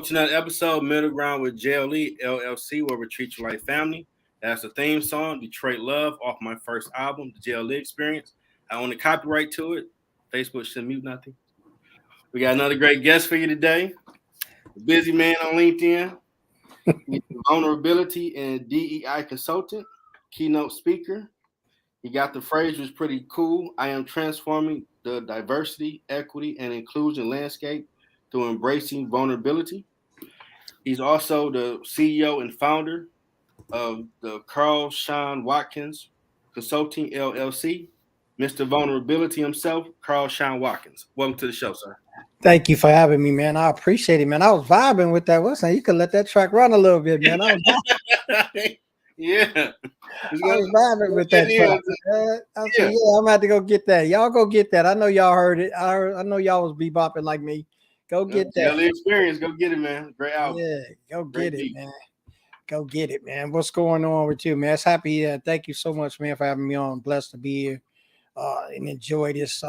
to another episode, Middle Ground with JLE, L.L.C, where we treat you like family. That's the theme song, Detroit Love, off my first album, the JLE Experience. I own the copyright to it. Facebook shouldn't mute nothing. We got another great guest for you today. A busy man on LinkedIn. He's a vulnerability and DEI consultant, keynote speaker. He got the phrase was pretty cool. I am transforming the diversity, equity, and inclusion landscape through embracing vulnerability. He's also the CEO and founder of the Shawn Watkins Consulting LLC. Mr. Vulnerability himself, Shawn Watkins. Welcome to the show, sir. Thank you for having me, man. I appreciate it, man. I was vibing with that. What's that? You could let that track run a little bit, man. Yeah. I was vibing with that track. I said, yeah, I'm about to go get that. Y'all go get that. I know y'all heard it. I know y'all was bebopping like me. Go get that. JLE Experience. Go get it, man. Great album. Yeah, go get it, man. Go get it, man. What's going on with you, man? It's happy. Thank you so much, man, for having me on. Blessed to be here. And enjoy this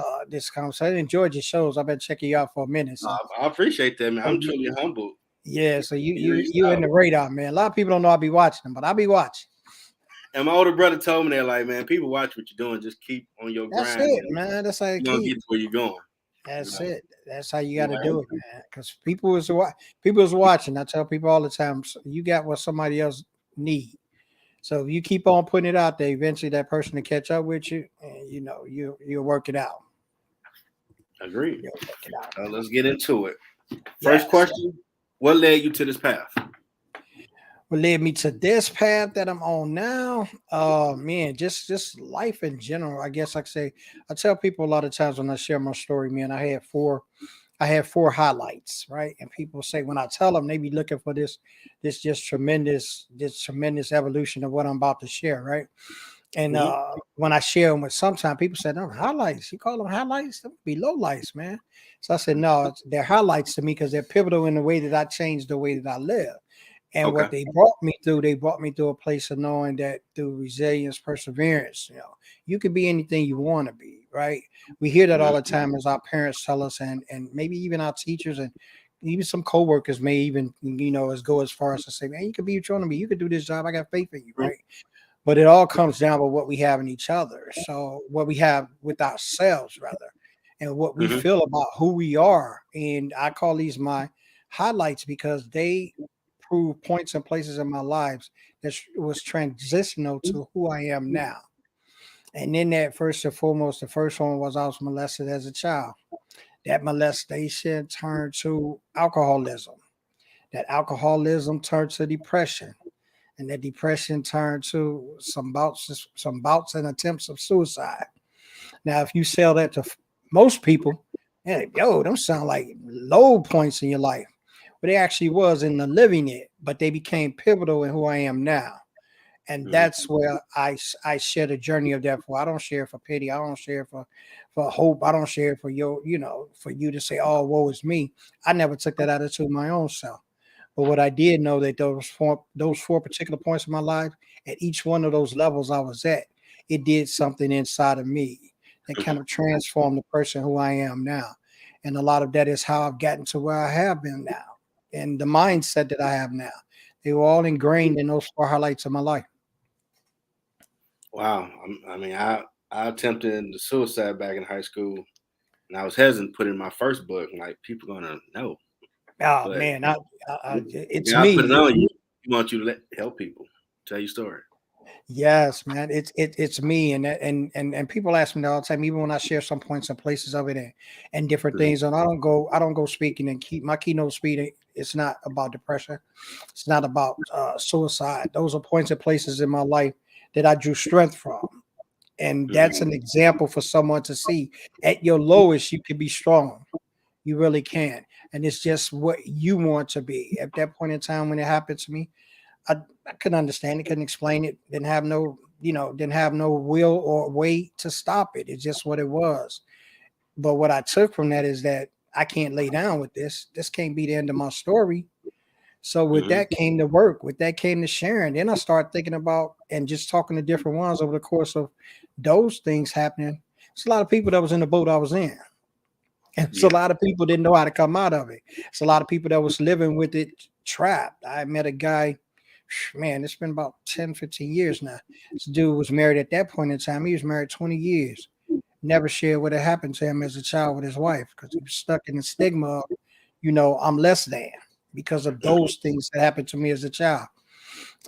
conversation. I enjoyed your shows. I've been checking you out for a minute. So. I appreciate that, man. I'm truly humbled. Yeah, so you in the radar, man. A lot of people don't know I'll be watching them, but I'll be watching. And my older brother told me that, like, man, people watch what you're doing. Just keep on your grind. That's it, man. That's how you gonna get to where you're going. That's it. That's how you got to do it, man. Because people is watching. I tell people all the time, you got what somebody else need. So if you keep on putting it out there, eventually that person will catch up with you, and you'll work it out. Agreed. Let's get into it. First question: what led you to this path? What led me to this path that I'm on now? Man, just life in general. I guess I say I tell people a lot of times when I share my story, man, I had four highlights, right? And people say when I tell them, they be looking for this tremendous evolution of what I'm about to share, right? And when I share them with sometimes people say, no, highlights. You call them highlights? That would be lowlights, man. So I said, no, they're highlights to me because they're pivotal in the way that I changed the way that I live. And what they brought me through a place of knowing that through resilience, perseverance, you can be anything you want to be, right? We hear that all the time as our parents tell us, and maybe even our teachers and even some coworkers may even, go as far as to say, man, you can be what you want to be. You can do this job. I got faith in you, right? But it all comes down to what we have in each other. So what we have with ourselves, rather, and what we feel about who we are. And I call these my highlights because they prove points and places in my lives that was transitional to who I am now. And then that first and foremost, the first one was I was molested as a child. That molestation turned to alcoholism. That alcoholism turned to depression. And that depression turned to some bouts and attempts of suicide. Now, if you sell that to most people, them sound like low points in your life. But it actually was in the living it, but they became pivotal in who I am now. And that's where I share the journey of that for. I don't share for pity. I don't share for hope. I don't share for for you to say, oh, woe is me. I never took that attitude my own self. But what I did know that those four particular points in my life, at each one of those levels I was at, it did something inside of me that kind of transformed the person who I am now. And a lot of that is how I've gotten to where I have been now. And the mindset that I have now, they were all ingrained in those four highlights of my life. Wow. I mean, I attempted the suicide back in high school, and I was hesitant to put in my first book. Like, people gonna know. Oh, but, man, it's God me. put it on you. He wants you to help people, tell your story. Yes, man, it's me, and people ask me that all the time, even when I share some points and places of it and different things. And I don't go speaking and keep my keynote speaking. It's not about depression. It's not about suicide. Those are points and places in my life that I drew strength from, and that's an example for someone to see. At your lowest, you can be strong. You really can, and it's just what you want to be. At that point in time when it happened to me, I couldn't understand it, couldn't explain it, didn't have no will or way to stop it. It's just what it was. But what I took from that is that I can't lay down with this. This can't be the end of my story. So with that came the work, with that came the sharing. Then I started thinking about and just talking to different ones over the course of those things happening. It's a lot of people that was in the boat I was in. And it's a Yeah. lot of people didn't know how to come out of it. It's a lot of people that was living with it trapped. I met a guy, man, it's been about 10, 15 years now. This dude was married at that point in time. He was married 20 years. Never shared what had happened to him as a child with his wife because he was stuck in the stigma of, I'm less than because of Mhm. those things that happened to me as a child.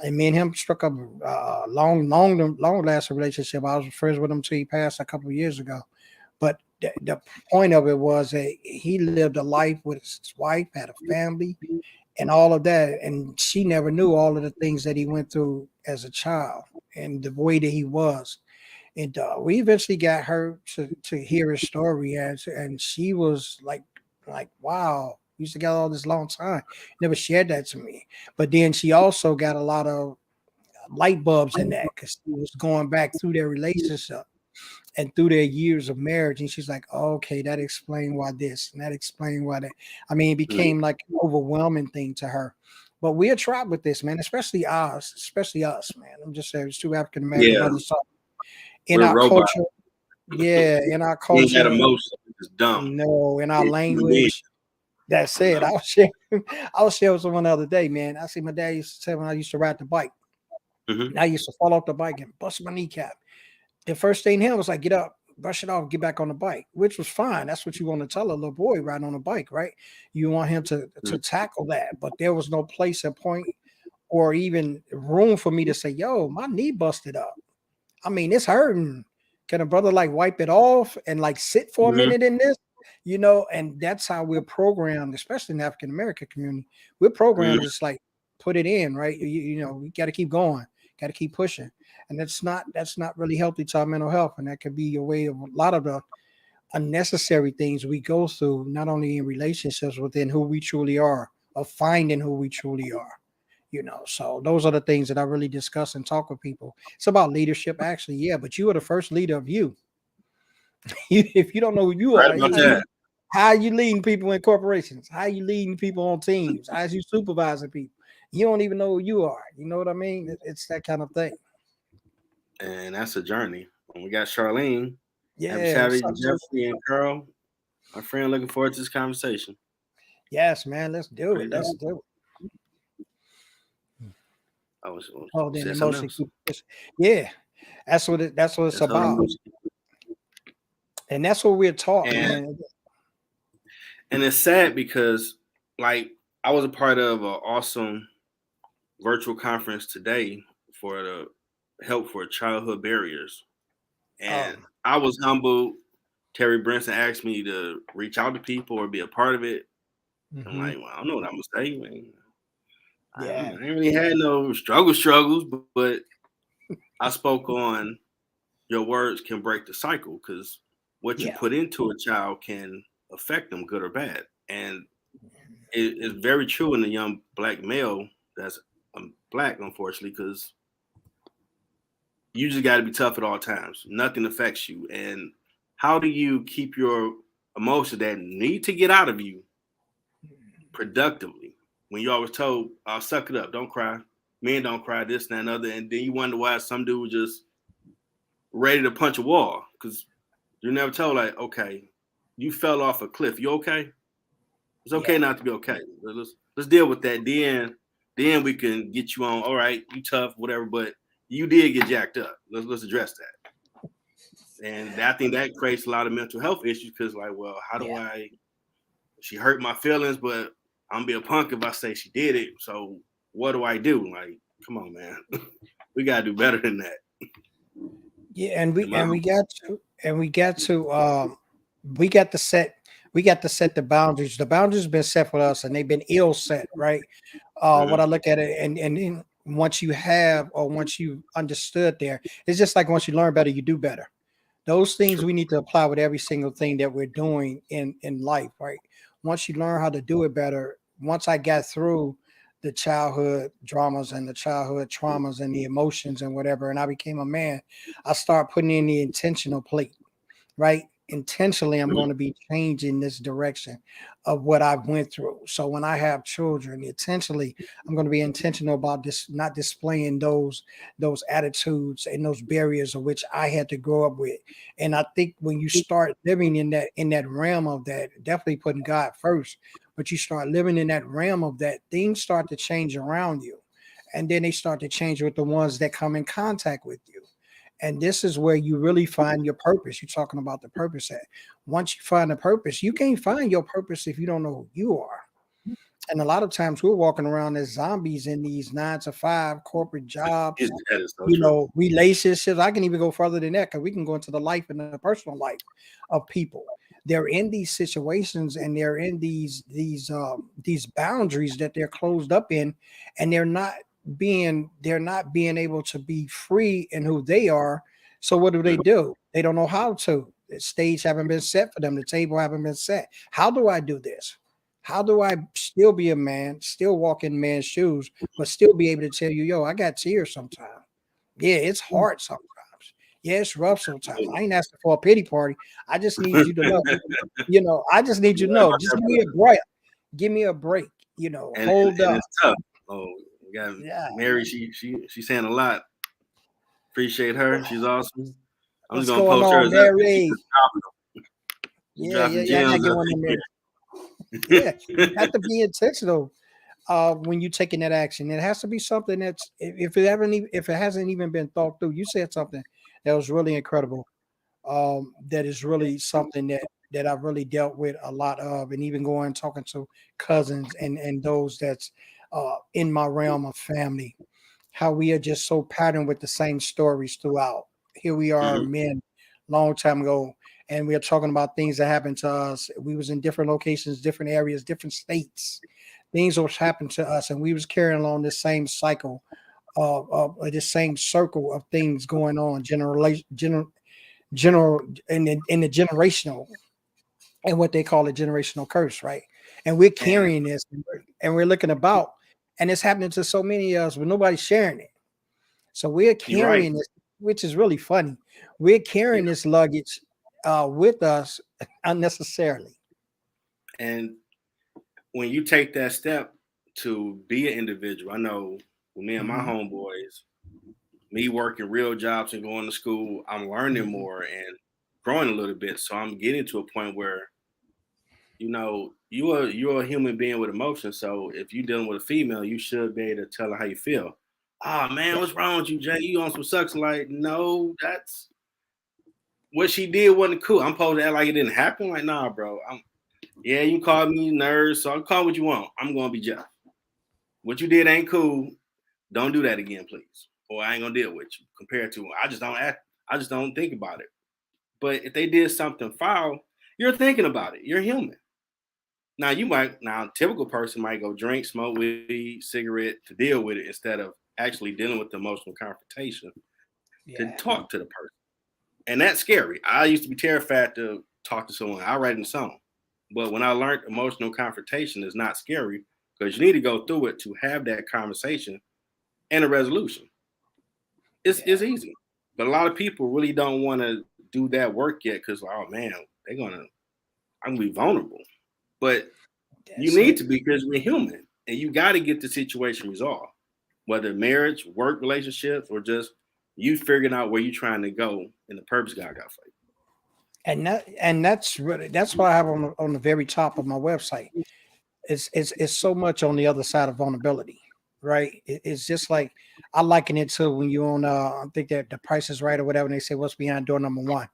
And me and him struck up a long lasting relationship. I was friends with him till he passed a couple of years ago. But the point of it was that he lived a life with his wife, had a family, and all of that. And she never knew all of the things that he went through as a child and the way that he was. And we eventually got her to hear his story, and she was like, wow, you used to get all this long time. Never shared that to me. But then she also got a lot of light bulbs in that because she was going back through their relationship and through their years of marriage. And she's like, oh, okay, that explained why this and that explained why that. I mean, it Mhm. became like an overwhelming thing to her. But we're trapped with this, man, especially us, man. I'm just saying, it's two African American Yeah. brothers. So in We're our robots. culture, yeah, in our We ain't got culture, emotion. It's just dumb. no, in our Yeah, human being, language, that's you it. know. I was sharing with someone the other day, man. I see my dad used to say when I used to ride the bike, Hmm. and I used to fall off the bike and bust my kneecap. The first thing him was like, get up, brush it off, get back on the bike, which was fine. That's what you want to tell a little boy riding on a bike, right? You want him to tackle that. But there was no place and point or even room for me to say, yo, my knee busted up. I mean, it's hurting. Can a brother like wipe it off and like sit for a Hmm. minute in this? And that's how we're programmed, especially in the African American community. We're programmed Hmm. just like put it in, right? We got to keep going, got to keep pushing, and that's not really healthy to our mental health, and that could be a way of a lot of the unnecessary things we go through, not only in relationships within who we truly are, of finding who we truly are. So those are the things that I really discuss and talk with people. It's about leadership, actually, yeah. But you are the first leader of you. If you don't know who you Right are, about that. how are you leading people in corporations? How are you leading people on teams? How are you supervising people? You don't even know who you are. You know what I mean? It's that kind of thing. And that's a journey. And we got Charlene. Happy Yeah. What's Saturday, up, sis? Jeffrey and Carl. My friend, looking forward to this conversation. Yes, man. Let's do it. Pretty Let's dope. do it. I was Oh, then said something emotionally else. keep pushing. Yeah, that's what it's That's how I'm about, and that's what we're taught, and man. and it's sad because like I was a part of an awesome virtual conference today for the help for childhood barriers. And Um, I was humbled. Terry Brinson asked me to reach out to people or be a part of it. I'm mhm. like, well, I don't know what I'm gonna say, man. I Yeah, ain't really had no struggles, but I spoke on your words can break the cycle because what you yeah, put into a child can affect them, good or bad. And it's very true in a young black male that's black, unfortunately, because you just got to be tough at all times. Nothing affects you. And how do you keep your emotions that need to get out of you productively when you're always told, "I'll suck it up, don't cry, men don't cry, this and that and other," and then you wonder why some dude was just ready to punch a wall because you're never told like, okay, you fell off a cliff, you okay? It's okay yeah. not to be okay. Let's deal with that. Then we can get you on. All right, you tough, whatever, but you did get jacked up. Let's address that. And I think that creates a lot of mental health issues because, like, well, how do Yeah. I? She hurt my feelings, but I'm be a punk if I say she did it. So what do I do? Like, come on, man, we gotta do better than that. Yeah, and we Am I? and we got to and we got to set the boundaries. The boundaries have been set for us and they've been ill set, right? What Mhm. I look at it and then once you have or once you understood there, it's just like once you learn better, you do better. Those things True. we need to apply with every single thing that we're doing in life, right? Once you learn how to do it better, once I got through the childhood dramas and the childhood traumas and the emotions and whatever, and I became a man, I start putting in the intentional plate, right? intentionally I'm Mhm. going to be changing this direction of what I've went through. So when I have children, intentionally I'm going to be intentional about this, not displaying those attitudes and those barriers of which I had to grow up with. And I think when you start living in that realm of that, definitely putting God first, but you start living in that realm of that, things start to change around you. And then they start to change with the ones that come in contact with you. And this is where you really find your purpose. You're talking about the purpose at. Once you find a purpose, you can't find your purpose if you don't know who you are. And a lot of times we're walking around as zombies in these 9 to 5 corporate jobs, That is so true. relationships. I can even go further than that because we can go into the life and the personal life of people. They're in these situations and they're in these boundaries that they're closed up in, and they're not being able to be free in who they are. So what do? Mhm. They don't know how to. The stage haven't been set for them. The table haven't been set. How do I do this? How do I still be a man, still walk in man's shoes, but still be able to tell you, yo, I got tears sometimes. Yeah, it's hard sometimes. Yeah, it's rough sometimes. I Absolutely. ain't asking for a pity party. I just need you to know, I just need you to Right know. about Just that, give me brother. a break. Give me a break. Hold And up. it's tough. Oh, we got Yeah. Mary. She's saying a lot. Appreciate her. She's awesome. I'm just What's gonna going post on, hers up because Mary? she Yeah, yeah, dropping yeah. I gotta gems get up one of them, Mary. here. Yeah, you have to be intentional when you're taking that action. It has to be something that's if it hasn't even been thought through. You said something that was really incredible. That is really something that I've really dealt with a lot of, and even going talking to cousins and those that's in my realm of family. How we are just so patterned with the same stories throughout. Here we are, Mhm. men, long time ago, and we are talking about things that happened to us. We was in different locations, different areas, different states. Things was happened to us, and we was carrying along this same cycle of this same circle of things going on, general in the generational and what they call a generational curse, right? And we're And carrying this, and we're looking about, and it's happening to so many of us, but nobody's sharing it. So we're you're right. carrying this, which is really funny. We're Yeah. carrying this luggage with us unnecessarily. And when you take that step to be an individual, I know with me and my Mhm, homeboys, me working real jobs and going to school, I'm learning mhm. more and growing a little bit. So I'm getting to a point where you're a human being with emotions. So if you're dealing with a female, you should be able to tell her how you feel. Ah man, Yeah, what's wrong with you, Jay? You on some sucks? Like, no, that's what she did wasn't cool. I'm supposed to act like it didn't happen. Like, nah, bro. Yeah, you called me nerd, so I'll call what you want. I'm gonna be Jeff. What you did ain't cool. Don't do that again, please. Or I ain't gonna deal with you. Compared to I just don't think about it. But if they did something foul, you're thinking about it. You're human. Now a typical person might go drink, smoke weed, cigarette to deal with it instead of actually dealing with the emotional confrontation to yeah, talk to the person. And that's scary. I used to be terrified to talk to someone. I write in a song. But when I learned emotional confrontation is not scary because you need to go through it to have that conversation and a resolution. It's yeah. easy. But a lot of people really don't want to do that work yet because, oh man, I'm gonna be vulnerable. But you That's need it. to because we're human and you got to get the situation resolved, whether marriage, work relationships, or just you figuring out where you're trying to go and the purpose God got for That's what I have on the very top of my website. It's so much on the other side of vulnerability, right? It's just like I liken it to when you on I think that the price is right or whatever, and they say what's behind door number one,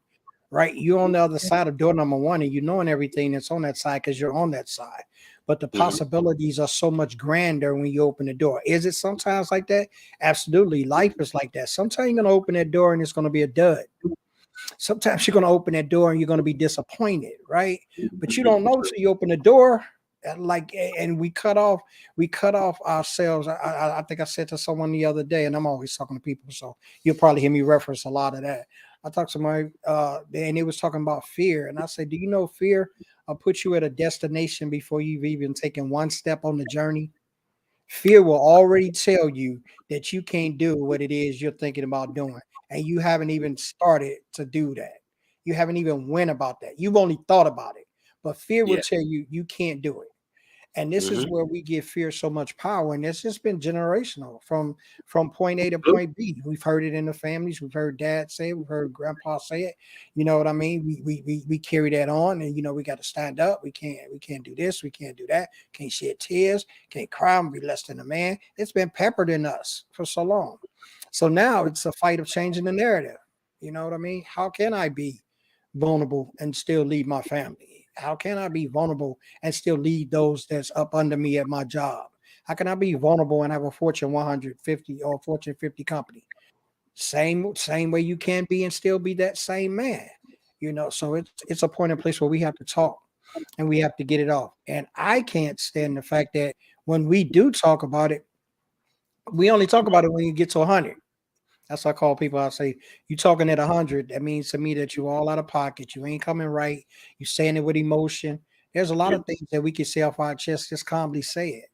right? You're on the other side of door number one, and you knowing everything that's on that side because you're on that side. But the you. Hmm. possibilities are so much grander when you open the door. Is it sometimes like that? Absolutely. Life is like that. Sometimes you're gonna open that door and it's gonna be a dud. Sometimes you're going to open that door and you're going to be disappointed, right? But you don't know till you open the door. And we cut off ourselves. I think I said to someone the other day, and I'm always talking to people, so you'll probably hear me reference a lot of that. I talked to somebody, and they was talking about fear, and I said, "Do you know fear will put you at a destination before you've even taken one step on the journey?" Fear will already tell you that you can't do what it is you're thinking about doing, and you haven't even started to do that. You haven't even went about that. You've only thought about it. But fear will Yeah. tell you you can't do it. And this is Mm-hmm. where we give fear so much power, and it's just been generational from point A to point B. We've heard it in the families. We've heard dad say it. We've heard grandpa say it. You know what I mean? We carry that on, and we got to stand up. We can't do this. We can't do that. Can't shed tears. Can't cry and be less than a man. It's been peppered in us for so long. So now it's a fight of changing the narrative. You know what I mean? How can I be vulnerable and still lead my family? How can I be vulnerable and still lead those that's up under me at my job? How can I be vulnerable and have a Fortune 150 or Fortune 50 company? Same way you can be and still be that same man. So it's a point in place where we have to talk and we have to get it off. And I can't stand the fact that when we do talk about it, we only talk about it when you get to 100. That's what I call people. I say, you talking at 100. That means to me that you all out of pocket. You ain't coming right. You saying it with emotion. There's a lot Yeah. of things that we can say off our chest, just calmly say it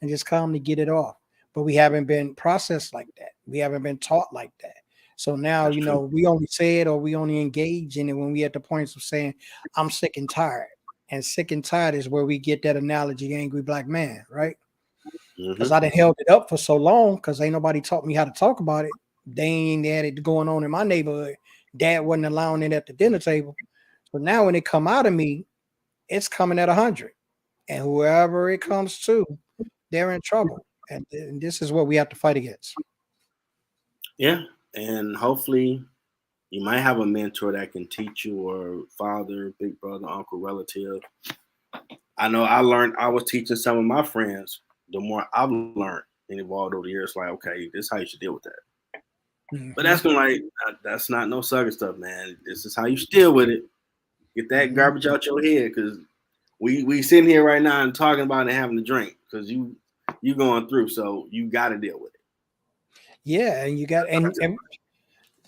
and just calmly get it off. But we haven't been processed like that. We haven't been taught like that. So now, That's true. we only say it or we only engage in it when we at the points of saying, I'm sick and tired. And sick and tired is where we get that analogy, angry black man, right? Because Mm-hmm. I done held it up for so long because ain't nobody taught me how to talk about it. They ain't had it going on in my neighborhood. Dad wasn't allowing it at the dinner table. So now when it come out of me, it's coming at 100. And whoever it comes to, they're in trouble. And this is what we have to fight against. Yeah. And hopefully you might have a mentor that can teach you, or father, big brother, uncle, relative. I know I was teaching some of my friends. The more I've learned and evolved over the years, like, okay, this is how you should deal with that. But Hmm. that's been like, that's not no sucker stuff, man. This is how you deal with it. Get that Hmm. garbage out your head, because we sitting here right now and talking about it and having a drink because you going through, so you got to deal with it. Yeah, and you got and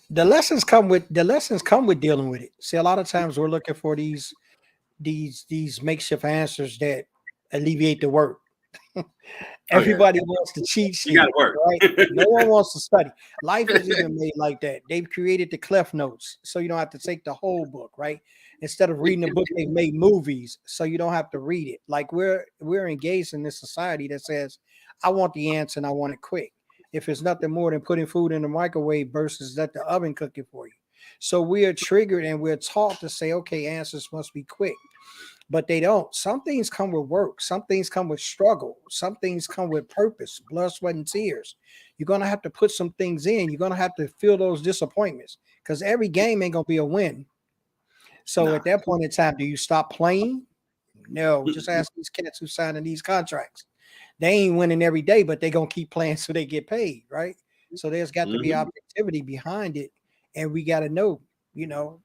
the lessons come with dealing with it. See, a lot of times we're looking for these makeshift answers that alleviate the work. Oh yeah, Everybody wants the cheat you got to sheet, work. right? No one wants to study. Life is even made like that. They've created the Clef Notes, so you don't have to take the whole book, right? Instead of reading the book, they've made movies, so you don't have to read it. Like we're engaged in this society that says, "I want the answer and I want it quick." If it's nothing more than putting food in the microwave versus let the oven cook it for you, so we are triggered and we're taught to say, "Okay, answers must be quick." But they don't. Some things come with work. Some things come with struggle. Some things come with purpose, blood, sweat, and tears. You're gonna have to put some things in. You're gonna have to feel those disappointments because every game ain't gonna be a win. So Nah. at that point in time, do you stop playing? No. Just ask these cats who signing these contracts. They ain't winning every day, but they gonna keep playing so they get paid, right? So there's got to be Mm-hmm. objectivity behind it, and we got to know,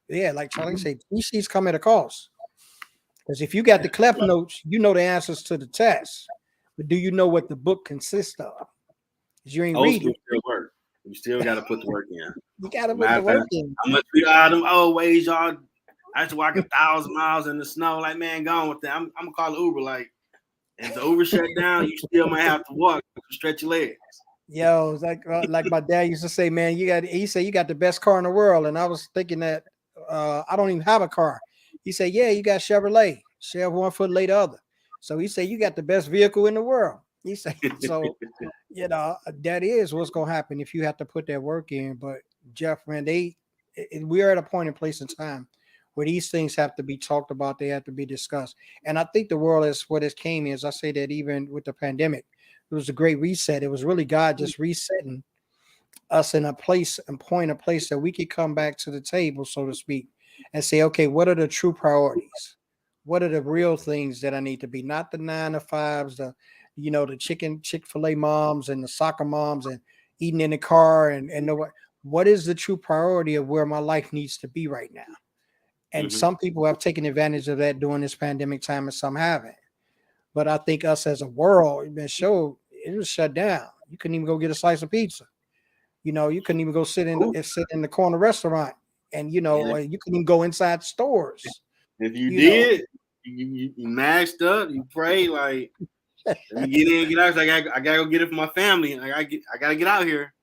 yeah, like Charlie said, these sheets come at a cost. Because if you got the Clef Notes, you know the answers to the test. But do you know what the book consists of? Because you ain't Old reading. school still work. You still got to put the work in. You got to put Matter the of work fact, in. how much we got them old ways, y'all. I used to walk 1,000 miles in the snow. Like, man, gone with that. I'm gonna call it Uber. Like, if the Uber shut down, you still might have to walk to stretch your legs. Yo, it's like my dad used to say, man, he said, you got the best car in the world. And I was thinking that I don't even have a car. He said, yeah, you got Chevrolet. Chev 1 foot late the other. So he said, you got the best vehicle in the world. He said, so that is what's gonna happen if you have to put that work in. But Jeff, man, we are at a point in place in time where these things have to be talked about, they have to be discussed. And I think the world is what it came is. I say that even with the pandemic, it was a great reset. It was really God just resetting us in a place and point, a place that we could come back to the table, so to speak, and say, okay, what are the true priorities? What are the real things that I need to be? Not the 9 to 5s, the Chick-fil-A moms and the soccer moms and eating in the car and what is the true priority of where my life needs to be right now? And Mm-hmm. some people have taken advantage of that during this pandemic time and some haven't. But I think us as a world, it was shut down. You couldn't even go get a slice of pizza. You couldn't even go sit in the corner restaurant, and And you couldn't even go inside stores. if you You know, did, you maxed up. You pray like, let me get in, get out. I gotta go get it for my family. I gotta get out here.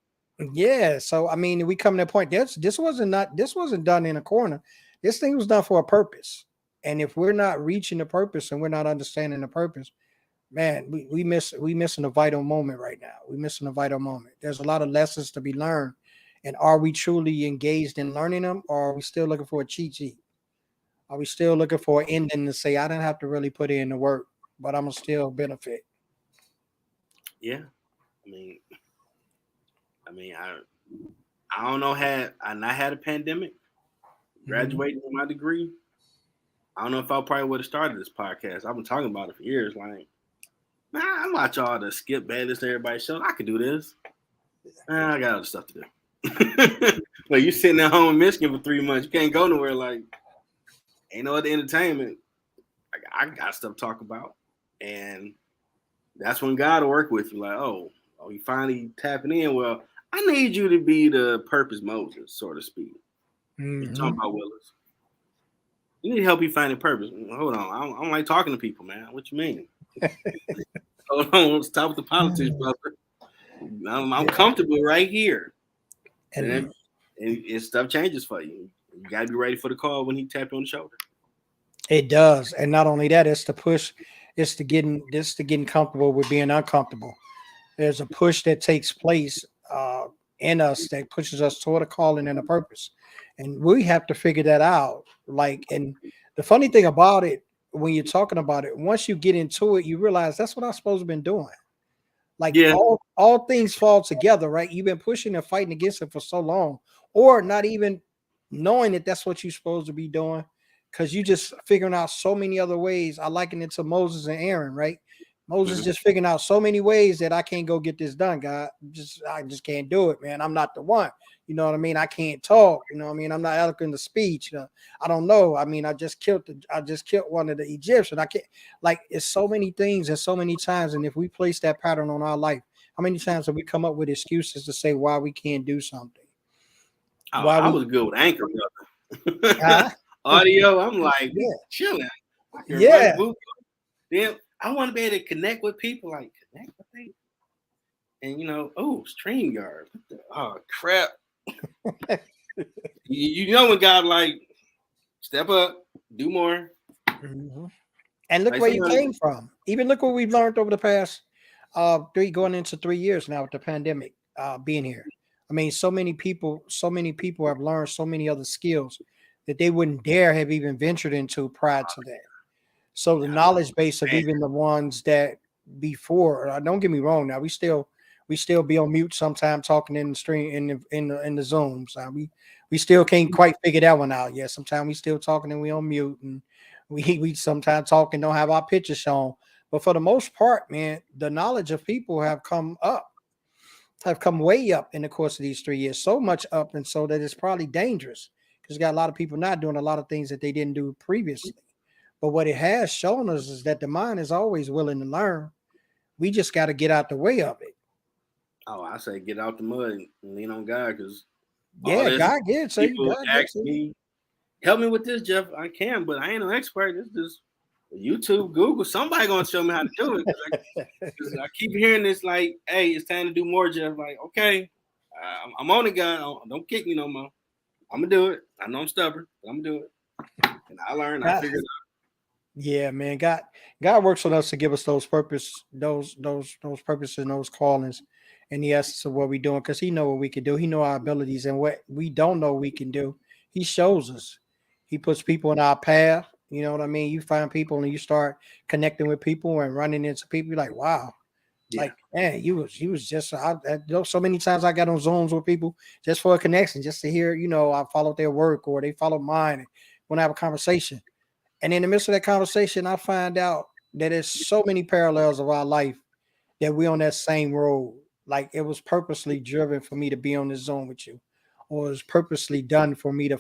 yeah. So I mean, we come to a point. This wasn't done in a corner. This thing was done for a purpose. And if we're not reaching the purpose and we're not understanding the purpose, man, we missing a vital moment right now. We missing a vital moment. There's a lot of lessons to be learned. And are we truly engaged in learning them, or are we still looking for a cheat sheet? Are we still looking for an ending to say I didn't have to really put in the work, but I'm gonna still benefit? Yeah, I mean, I don't know. Had I not had a pandemic, graduating with my degree, I don't know if I probably would have started this podcast. I've been talking about it for years. Like, man, I watch all the Skip Bayless and everybody shows. I can do this. Man, I got other stuff to do. Like, you sitting at home in Michigan for 3 months, you can't go nowhere. Like, ain't no other entertainment. Like, I got stuff to talk about, and that's when God will work with you. Like, oh, you finally tapping in. Well, I need you to be the purpose Moses, so to speak. You talking about Willis? You need help you finding purpose. Hold on, I don't like talking to people, man. What you mean? Hold on, let's talk with the politics, brother. I'm comfortable right here, and stuff changes for you. You gotta be ready for the call when he tap you on the shoulder. It does, and not only that, it's the push. It's the getting comfortable with being uncomfortable. There's a push that takes place in us that pushes us toward a calling and a purpose, and we have to figure that out. Like, and the funny thing about it, when you're talking about it, once you get into it, you realize that's what I'm supposed to have been doing. Like, all things fall together, right? You've been pushing and fighting against it for so long, or not even knowing that that's what you're supposed to be doing, because you just figuring out so many other ways. I liken it to Moses and Aaron, right? Moses just figuring out so many ways that I can't go get this done, God. I just can't do it, man. I'm not the one. You know what I mean? I can't talk. You know what I mean? I'm not eloquent of speech. I don't know. I mean, I just killed one of the Egyptians. I can't, like, it's so many things and so many times. And if we place that pattern on our life, how many times have we come up with excuses to say why we can't do something? Oh, I was good with Anchor, brother. Audio, I'm like, chilling. Yeah. Then I want to be able to connect with people, like connect with people. And StreamYard. Oh crap. you know when God like step up, do more. And look, like, where you came from. Even look what we've learned over the past going into 3 years now with the pandemic being here. I mean, so many people have learned so many other skills that they wouldn't dare have even ventured into prior to that. So the knowledge base of even the ones that before, don't get me wrong. Now we still be on mute sometimes talking in the stream in the Zooms. We still can't quite figure that one out yet. Sometimes we still talking and we on mute, and we sometimes talk and don't have our picture shown. But for the most part, man, the knowledge of people have come way up in the course of these 3 years. So much up, and so that it's probably dangerous because you got a lot of people not doing a lot of things that they didn't do previously. But what it has shown us is that the mind is always willing to learn. We just got to get out the way of it. Oh, I say get out the mud and lean on God, because God gets people ask me, help me with this, Jeff. I can, but I ain't no expert. It's just YouTube, Google. Somebody gonna show me how to do it. Cause I keep hearing this, like, hey, it's time to do more, Jeff. Like, okay, I'm on it, God. Don't kick me no more. I'm gonna do it. I know I'm stubborn, but I'm gonna do it. And I learned. I figured it out. Yeah, man. God works on us to give us those purposes and those callings and the essence of what we're doing, because he know what we can do. He know our abilities, and what we don't know we can do, he shows us. He puts people in our path. You know what I mean? You find people and you start connecting with people and running into people. You're like, wow. Yeah. Like, man, you was just so many times I got on Zooms with people just for a connection, just to hear, I followed their work or they followed mine and want to have a conversation. And in the midst of that conversation, I find out that there's so many parallels of our life that we're on that same road. Like, it was purposely driven for me to be on this Zoom with you, or it was purposely done for me to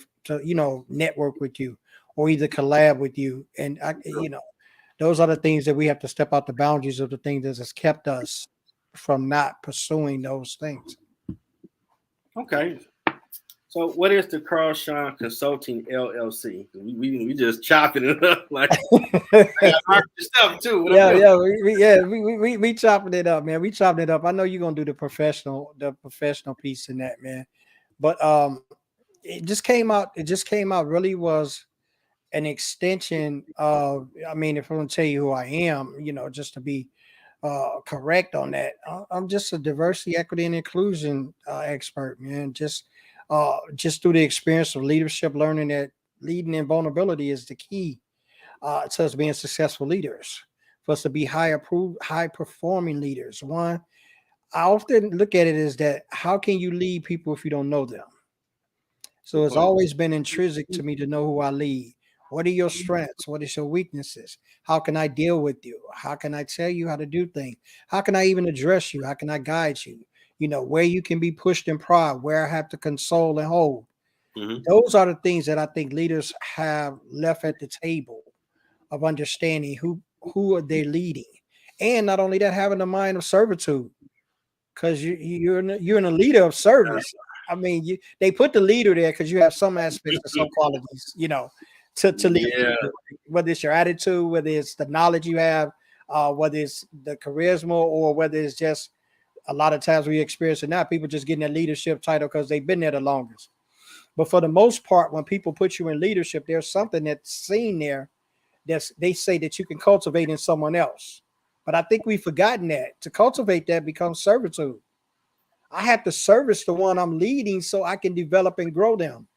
network with you, or either collab with you. And those are the things that we have to step out the boundaries of the things that has kept us from not pursuing those things. Okay. So what is the Shawn Consulting L.L.C? We just chopping it up like stuff too. We chopping it up, man. We chopping it up. I know you're gonna do the professional piece in that, man. But it just came out. It just came out. Really was an extension of. I mean, if I'm gonna tell you who I am, just to be correct on that, I'm just a diversity, equity, and inclusion expert, man. Just through the experience of leadership, learning that leading in vulnerability is the key to us being successful leaders. For us to be high performing leaders. One, I often look at it as that how can you lead people if you don't know them? So Good it's point. always been intrinsic to me to know who I lead. What are your strengths? What is your weaknesses? How can I deal with you? How can I tell you how to do things? How can I even address you? How can I guide you? Where you can be pushed in pride, where I have to console and hold. Hmm. Those are the things that I think leaders have left at the table of understanding who are they leading. And not only that, having a mind of servitude because you're in a leader of service. I mean, they put the leader there because you have some aspects or some qualities, to lead Yeah. people. Whether it's your attitude, whether it's the knowledge you have, whether it's the charisma, or whether it's just a lot of times we experience it now. People just getting that leadership title because they've been there the longest. But for the most part, when people put you in leadership, there's something that's seen there they say that you can cultivate in someone else. But I think we've forgotten that to cultivate that becomes servitude. I have to service the one I'm leading so I can develop and grow them.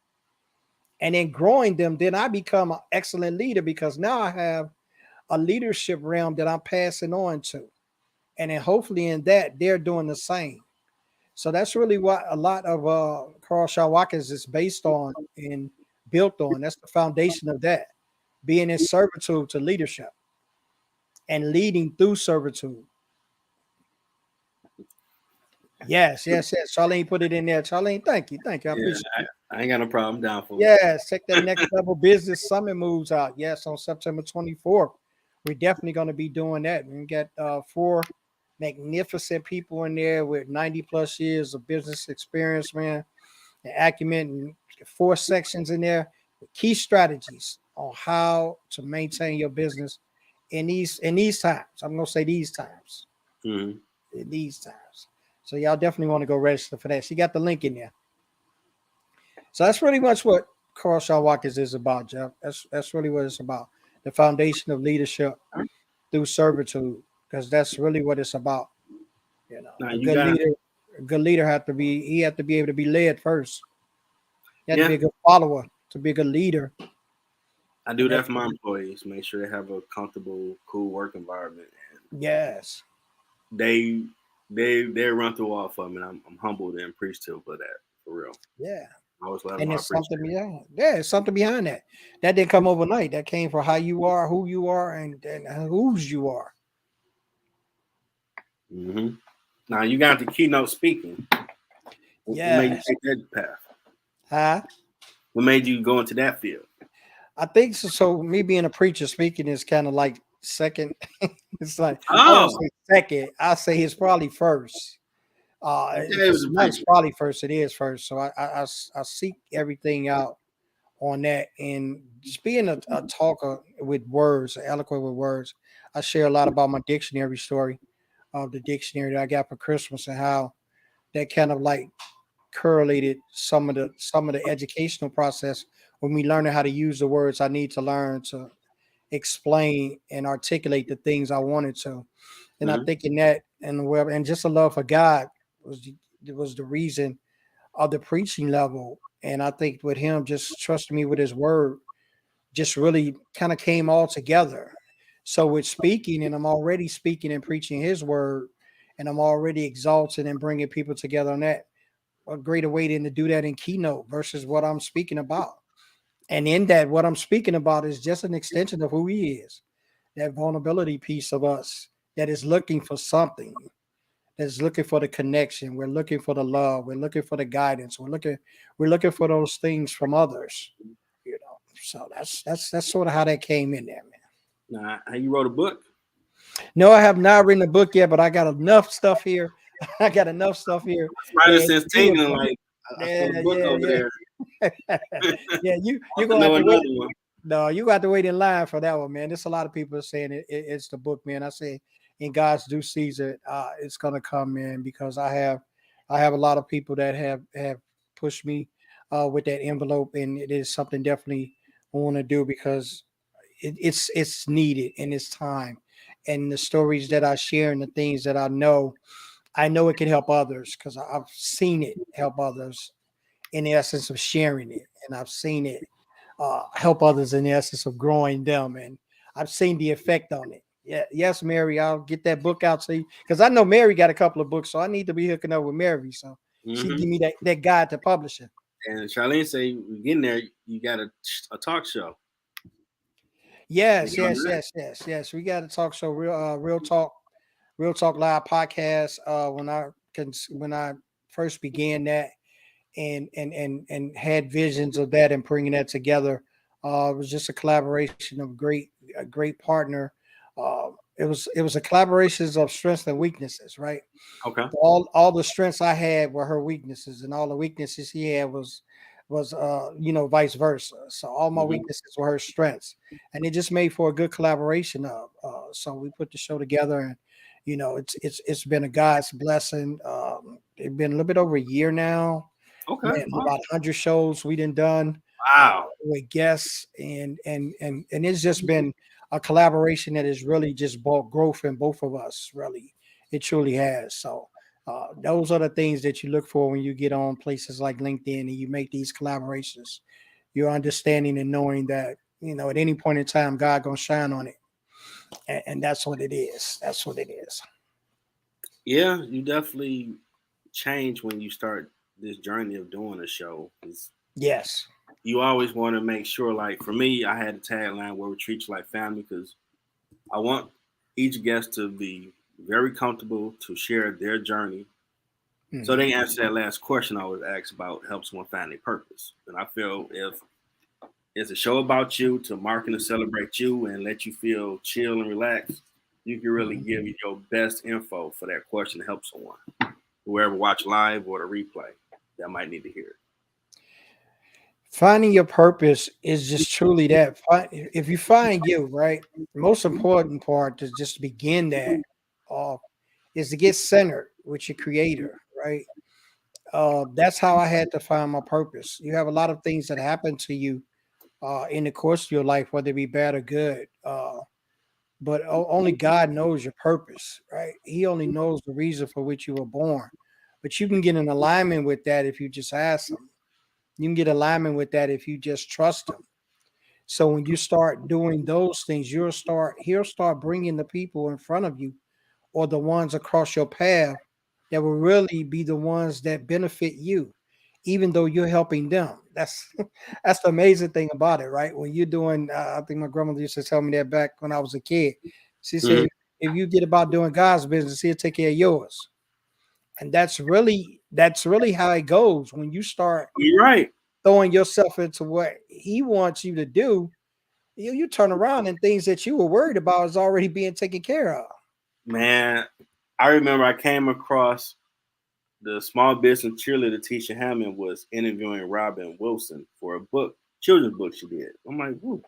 And in growing them, then I become an excellent leader because now I have a leadership realm that I'm passing on to. And then hopefully in that, they're doing the same. So that's really what a lot of Carl Shaw Watkins is based on and built on. That's the foundation of that, being in servitude to leadership and leading through servitude. Yes, yes, yes. Charlene put it in there. Charlene, thank you. Thank you. I Yeah. appreciate it. I ain't got no problem. Down for it. Yes, check that next level business summit moves out. Yes, on September 24th. We're definitely going to be doing that. We got four magnificent people in there with 90 plus years of business experience, man, and acumen, and four sections in there with key strategies on how to maintain your business in these times. I'm gonna say these times. Hmm. In these times. So y'all definitely want to go register for that. She got the link in there. So that's pretty much what Carl Shaw Watkins is about, Jeff. That's really what it's about. The foundation of leadership through servitude, because that's really what it's about. Now A you good got. leader, he have to be able to be led first. He had to be Yeah. a good follower to be a good leader. I do And that that's for my employees. Make sure they have a comfortable, cool work environment, and yes. they they run through all for me. And I'm humbled and appreciative for that. For real. Yeah. I always let them And know I there's something appreciate behind. Yeah, there's something behind that. That didn't come overnight. That came from how you are, who you are, and whose you are. it. Now you got the keynote speaking. What made you Yes. take that path? Huh? What made you go into that field? I think so. So me being a preacher speaking is kind of like second. It's like I won't Oh, say second. I say it's probably first. you said If he was it's a not, it's preacher. probably first. It is first. So I seek everything out on that, and just being a talker with words, eloquent with words. I share a lot about my dictionary story of the dictionary that I got for Christmas and how that kind of like correlated some of the educational process when we learning how to use the words I need to learn to explain and articulate the things I wanted to. And I Hmm. think in that and well, and just a love for God was the reason of the preaching level. And I think with him just trusting me with his word, just really kind of came all together. So with speaking, and I'm already speaking and preaching his word, and I'm already exalting and bringing people together on that. What greater way than to do that in keynote versus what I'm speaking about? And in that, what I'm speaking about is just an extension of who he is, that vulnerability piece of us that is looking for something, that's looking for the connection. We're looking for the love. We're looking for the guidance. We're looking for those things from others. So that's sort of how that came in there, man. Now, you wrote a book. No, I have not written a book yet, but I got enough stuff here. I got enough stuff here. Writer And since do a teen, and book. like I saw Yeah, the book over yeah, there. yeah. Yeah, you're Want to gonna have know to another wait. one? No, you got to wait in line for that one, man. There's a lot of people saying it's the book, man. I say in God's due season, it's gonna come in because I have a lot of people that have pushed me with that envelope, and it is something definitely I want to do because it's needed and it's time. And the stories that I share and the things that I know it can help others because I've seen it help others in the essence of sharing it, and I've seen it help others in the essence of growing them, and I've seen the effect on it. Yeah, yes, Mary, I'll get that book out to you because I know Mary got a couple of books, so I need to be hooking up with Mary so she can Hmm. give me that guide to publishing. And Charlene say, we getting there. You got a talk show. We Yes, gonna yes, do that. yes, yes, yes. We got to talk show, real talk live podcast. When I first began that, and had visions of that and bringing that together. It was just a collaboration of a great partner. It was a collaboration of strengths and weaknesses, right? Okay. All the strengths I had were her weaknesses, and all the weaknesses he had was vice versa. So all my Hmm. weaknesses were her strengths, and it just made for a good collaboration. So we put the show together, and it's been a God's blessing. It's been a little bit over a year now. Okay. Man, about Awesome. 100 shows we done Wow. with guests, and it's just been a collaboration that has really just brought growth in both of us. Really, it truly has. So those are the things that you look for when you get on places like LinkedIn and you make these collaborations. You're understanding and knowing that at any point in time, God gonna shine on it, and that's what it is. That's what it is. Yeah, you definitely change when you start this journey of doing a show. 'Cause Yes. you always want to make sure, like for me, I had a tagline where we treat you like family because I want each guest to be very comfortable to share their journey. So Mhm. they answer that last question I was asked about help someone find their purpose. And I feel if it's a show about you to market and celebrate you and let you feel chill and relaxed, you can really Mhm. give your best info for that question to help someone, whoever watch live or the replay that might need to hear it. Finding your purpose is just truly that. If you find you, right, the most important part is just to begin that off is to get centered with your creator, right? That's how I had to find my purpose. You have a lot of things that happen to you in the course of your life, whether it be bad or good. But only God knows your purpose, right? He only knows the reason for which you were born. But you can get in alignment with that if you just ask Him. You can get alignment with that if you just trust Him. So when you start doing those things, he'll start bringing the people in front of you or the ones across your path that will really be the ones that benefit you, even though you're helping them. That's that's the amazing thing about it, right? When you're doing, I think my grandmother used to tell me that back when I was a kid. She said, Mm-hmm. if you get about doing God's business, He'll take care of yours. And that's really how it goes when you start You're right, throwing yourself into what He wants you to do. You turn around and things that you were worried about is already being taken care of. man. I remember I came across the small business cheerleader Tisha Hammond was interviewing Robin Wilson for a book, children's book she did. I'm like, woo.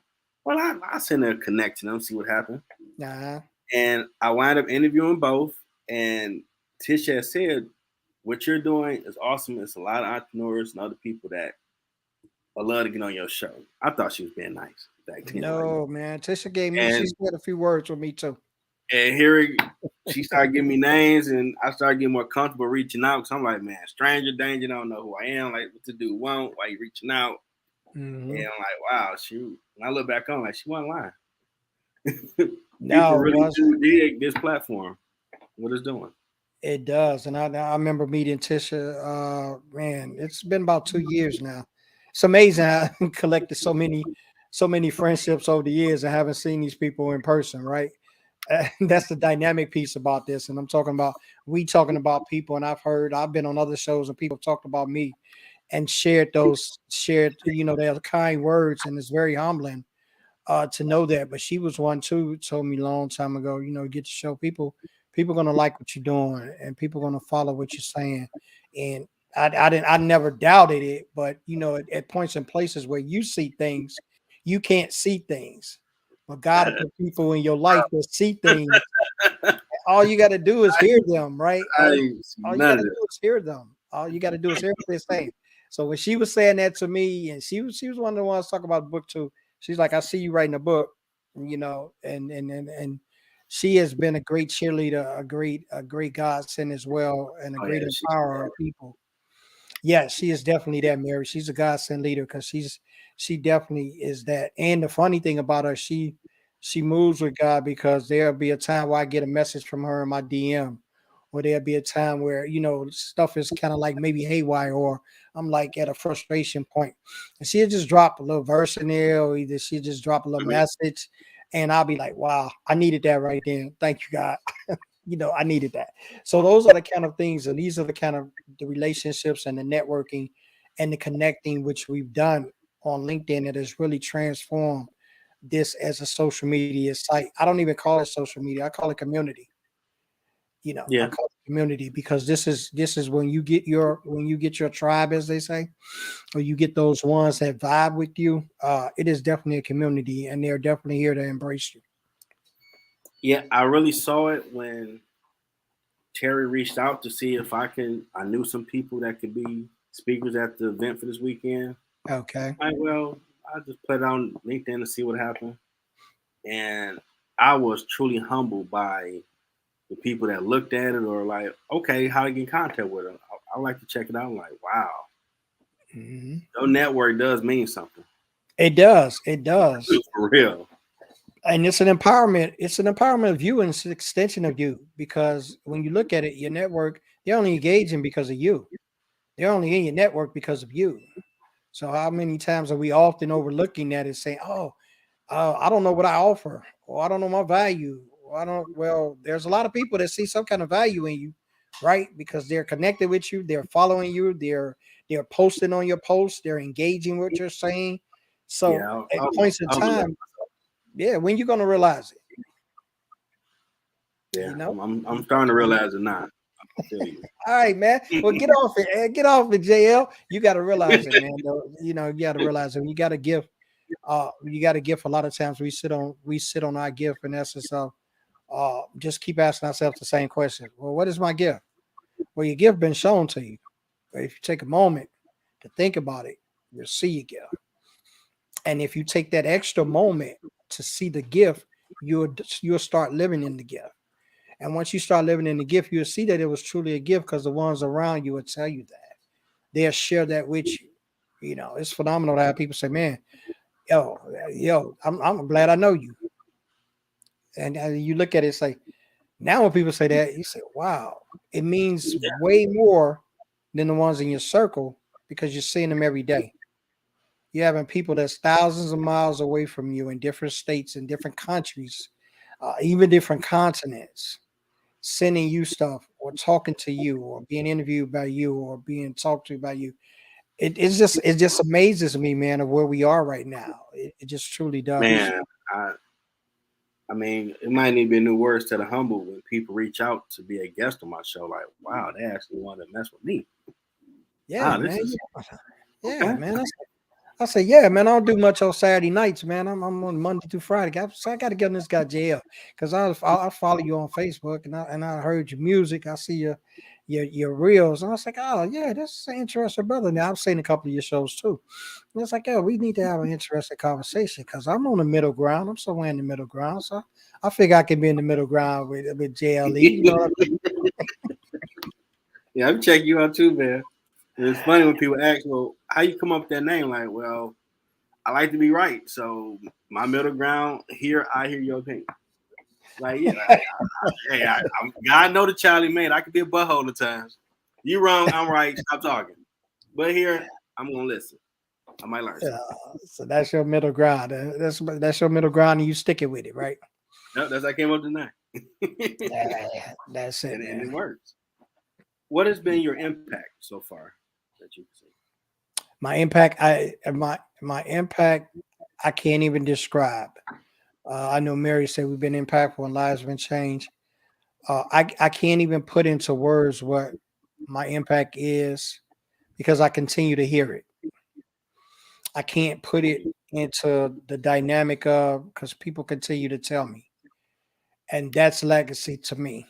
Well, I send her a connect to them, see what happened. Nah, And I wound up interviewing both. And Tisha has said, what you're doing is awesome. It's a lot of entrepreneurs and other people that I love to get on your show. I thought she was being nice back then, like, no, man. She and said a few words with me too. she started giving me names, and I started getting more comfortable reaching out because I'm like, man, stranger danger, don't know who I am, like what to do, want, why you reaching out, and Hmm. I'm like, wow, shoot. And I look back on like she wasn't lying. People No, it really wasn't. do dig this platform, what it's doing. It does. And I remember meeting Tisha. Man, it's been about 2 years now. It's amazing how I collected so many friendships over the years and haven't seen these people in person, right? That's the dynamic piece about this. And I'm talking about we talking about people, and I've been on other shows and people talked about me and shared their kind words, and it's very humbling to know that. But she was one too, told me a long time ago, get to show people gonna like what you're doing and people gonna follow what you're saying. And I never doubted it, but at points and places where you see things, you can't see things. But God will put people in your life that see things. All you got to do is hear them, right? I All, ain't see all you none got of to this. do is hear them. All you got to do is hear what they're saying. So when she was saying that to me, and she was one of the ones talking about the book too. She's like, I see you writing a book, and she has been a great cheerleader, a great godsend as well, and a Oh great yeah, she's empowerer of people. Yeah, she is definitely that, Mary. She's a godsend leader because she definitely is that. And the funny thing about her, she moves with God because there'll be a time where I get a message from her in my DM, or there'll be a time where stuff is kind of like maybe haywire, or I'm like at a frustration point, and she'll just drop a little verse in there, or either she'll just drop a little I mean, message, and I'll be like, "Wow, I needed that right then. Thank you, God." I needed that. So those are the kind of things, and these are the kind of the relationships and the networking and the connecting which we've done on LinkedIn that has really transformed this as a social media site. I don't even call it social media. I call it community. I yeah, call it community because this is when you get your tribe, as they say, or you get those ones that vibe with you. It is definitely a community, and they're definitely here to embrace you. yeah. I really saw it when Terry reached out to see if I knew some people that could be speakers at the event for this weekend. Okay. Like, well, I just put it on LinkedIn to see what happened, and I was truly humbled by the people that looked at it or like, okay, how to get in contact with them. I like to check it out. I'm like, wow, Mhm. your network does mean something It does. It does. for real. And it's an empowerment of you, and it's an extension of you, because when you look at it, your network, they're only engaging because of you. They're only in your network because of you. So how many times are we often overlooking that and saying, "Oh, I don't know what I offer, or I don't know my value, or I don't." Well, there's a lot of people that see some kind of value in you, right? Because they're connected with you, they're following you, they're posting on your posts, they're engaging with what you're saying. So Yeah, at points in I was, time, yeah, when you're gonna realize it, yeah, you know? I'm starting to realize it now. I feel you. All right, man. Well, get off it. Get off it, JL. You got to realize it, man. You got to realize it. You got to give. You got to give. A lot of times we sit on our gift in essence of just keep asking ourselves the same question. Well, what is my gift? Well, your gift been shown to you. But if you take a moment to think about it, you'll see your gift. And if you take that extra moment to see the gift, you'll start living in the gift. And once you start living in the gift, you'll see that it was truly a gift because the ones around you will tell you that. They'll share that with you. It's phenomenal to have people say, "Man, yo, I'm glad I know you." And you look at it, it's like, now when people say that, you say, "Wow, it means way more than the ones in your circle because you're seeing them every day." You're having people that's thousands of miles away from you in different states, in different countries, even different continents, sending you stuff or talking to you or being interviewed by you or being talked to by you. It just amazes me, man, of where we are right now. It just truly does. Man, I I mean, it might need to be new words to the humble when people reach out to be a guest on my show. Like, wow, they actually want to mess with me. Yeah, Wow, this man. is Yeah, okay. man. I say, yeah, man. I don't do much on Saturday nights, man. I'm on Monday through Friday. So I got to get on this guy jail because I follow you on Facebook, and I heard your music. I see your reels, and I was like, oh yeah, this is an interesting brother. Now I've seen a couple of your shows too. And it's like, yeah, we need to have an interesting conversation because I'm on the middle ground. I'm somewhere in the middle ground, so I figure I can be in the middle ground with JLE. You know what I mean? Yeah, I'm checking you out too, man. It's funny when people ask, well, how you come up with that name? Like, well, I like to be right. So my middle ground here, I hear your opinion. Like, yeah, hey, God know the Charlie man. I could be a butthole at times. You wrong, I'm right. Stop talking. But here, I'm gonna listen. I might learn Yeah, something. so that's your middle ground. That's your middle ground, and you stick it with it, right? Yep, that's how I came up tonight. Yeah, that's it, And man. it works. What has been your impact so far that you can see? My impact, I can't even describe. I know Mary said we've been impactful and lives have been changed. I can't even put into words what my impact is because I continue to hear it. I can't put it into the dynamic of because people continue to tell me, and that's legacy to me.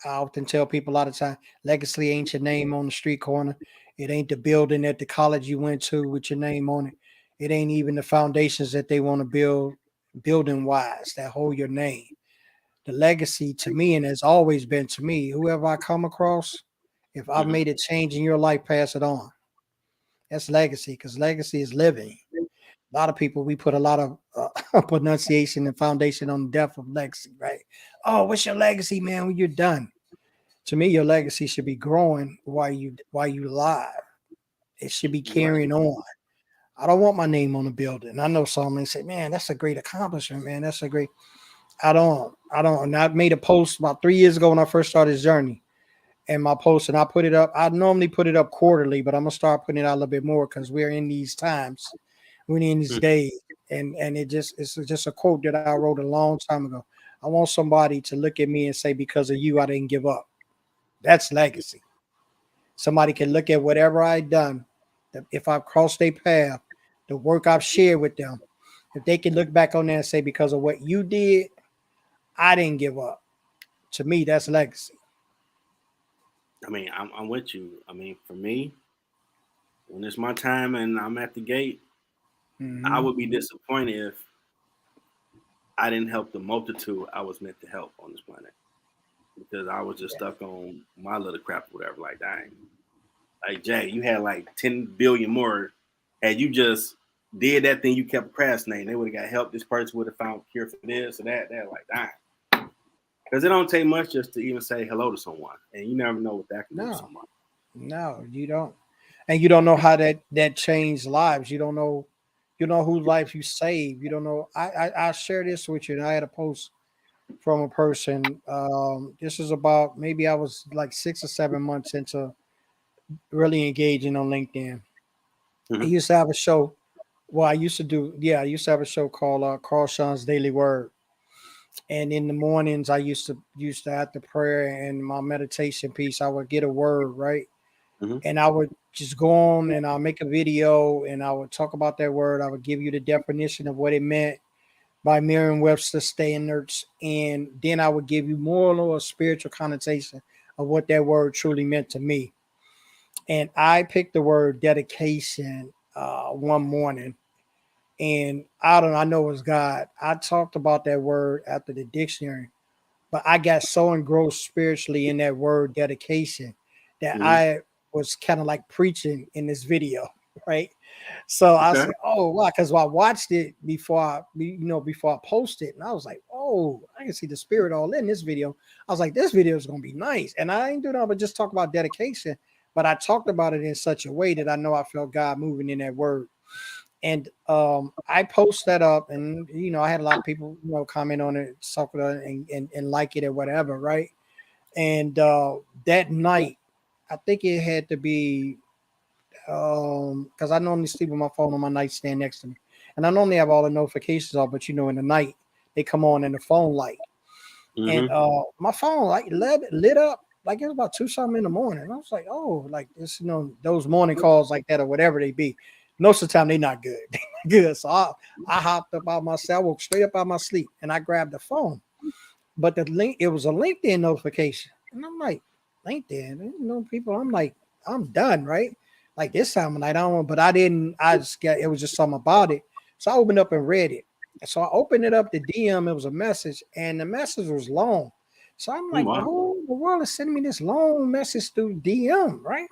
I often tell people a lot of time, legacy ain't your name on the street corner. It ain't the building at the college you went to with your name on it. It ain't even the foundations that they want to build building wise that hold your name. The legacy to me, and has always been to me, whoever I come across, if I've Hmm. made a change in your life, pass it on. That's legacy, because legacy is living. A lot of people, we put a lot of pronunciation and foundation on the death of legacy, right? Oh, what's your legacy, man, when you're done? To me, your legacy should be growing while you alive. It should be Right. carrying on. I don't want my name on the building. I know some may say, man, that's a great accomplishment, man. That's a great. I don't. And I made a post about 3 years ago when I first started this journey. And my post, and I put it up. I normally put it up quarterly, but I'm gonna start putting it out a little bit more because we're in these times, we're in these Mhm. days, and it's just a quote that I wrote a long time ago. I want somebody to look at me and say, because of you, I didn't give up. That's legacy. Somebody can look at whatever I've done, if I've crossed their path, the work I've shared with them. If they can look back on that and say, because of what you did, I didn't give up. To me, that's legacy. I mean, I'm with you. I mean, for me, when it's my time and I'm at the gate, I Hmm. would be disappointed if I didn't help the multitude I was meant to help on this planet because I was just stuck on my little crap or whatever. Like, dang, like Jay, you had like 10 billion more. Had you just did that thing, you kept procrastinating, they would have got help. This person would have found a cure for this or that. They're like, dang. Because it don't take much just to even say hello to someone, and you never know what that can do to No, someone. no, you don't. And you don't know how that changed lives. You know whose life you saved. You don't know. I share this with you. And I had a post from a person. This is about, maybe I was like 6 or 7 months into really engaging on LinkedIn. I Mm-hmm. used to have a show. Well, I used to do. Yeah, I used to have a show called Carl Sean's Daily Word. And in the mornings, I used to have the prayer and my meditation piece. I would get a word, right, Mm-hmm. and I would just go on and I'll make a video and I would talk about that word. I would give you the definition of what it meant by Merriam-Webster standards, and then I would give you more or less spiritual connotation of what that word truly meant to me. And I picked the word dedication one morning, and I don't know, I know it was God. I talked about that word after the dictionary, but I got so engrossed spiritually in that word dedication that Mm-hmm. I was kind of like preaching in this video, right? So I Okay. said, "Oh, wow!" Because I watched it before I posted, and I was like, "Oh, I can see the spirit all in this video." I was like, "This video is gonna be nice," and I ain't doing nothing but just talk about dedication, but I talked about it in such a way that I know I felt God moving in that word. And I post that up, and I had a lot of people comment on it, talk about it, and like it or whatever, right? And that night, I think it had to be because I normally sleep with my phone on my nightstand next to me, and I normally have all the notifications off, but in the night they come on in the phone light, and Mm-hmm. my phone like lit up like it was about two something in the morning. I was like, oh, like this, those morning calls like that or whatever they be. Most of the time they not good, they not good. So I hopped up out my cell, woke straight up out my sleep, and I grabbed the phone. But the link, it was a LinkedIn notification, and I'm like, LinkedIn, people. I'm like, I'm done, right? Like this time of night, I don't. But I didn't. I just got. It was just something about it. So I opened up and read it. So I opened it up to DM. It was a message, and the message was long. So I'm like, well, Wow. who in the world is sending me this long message through DM, right?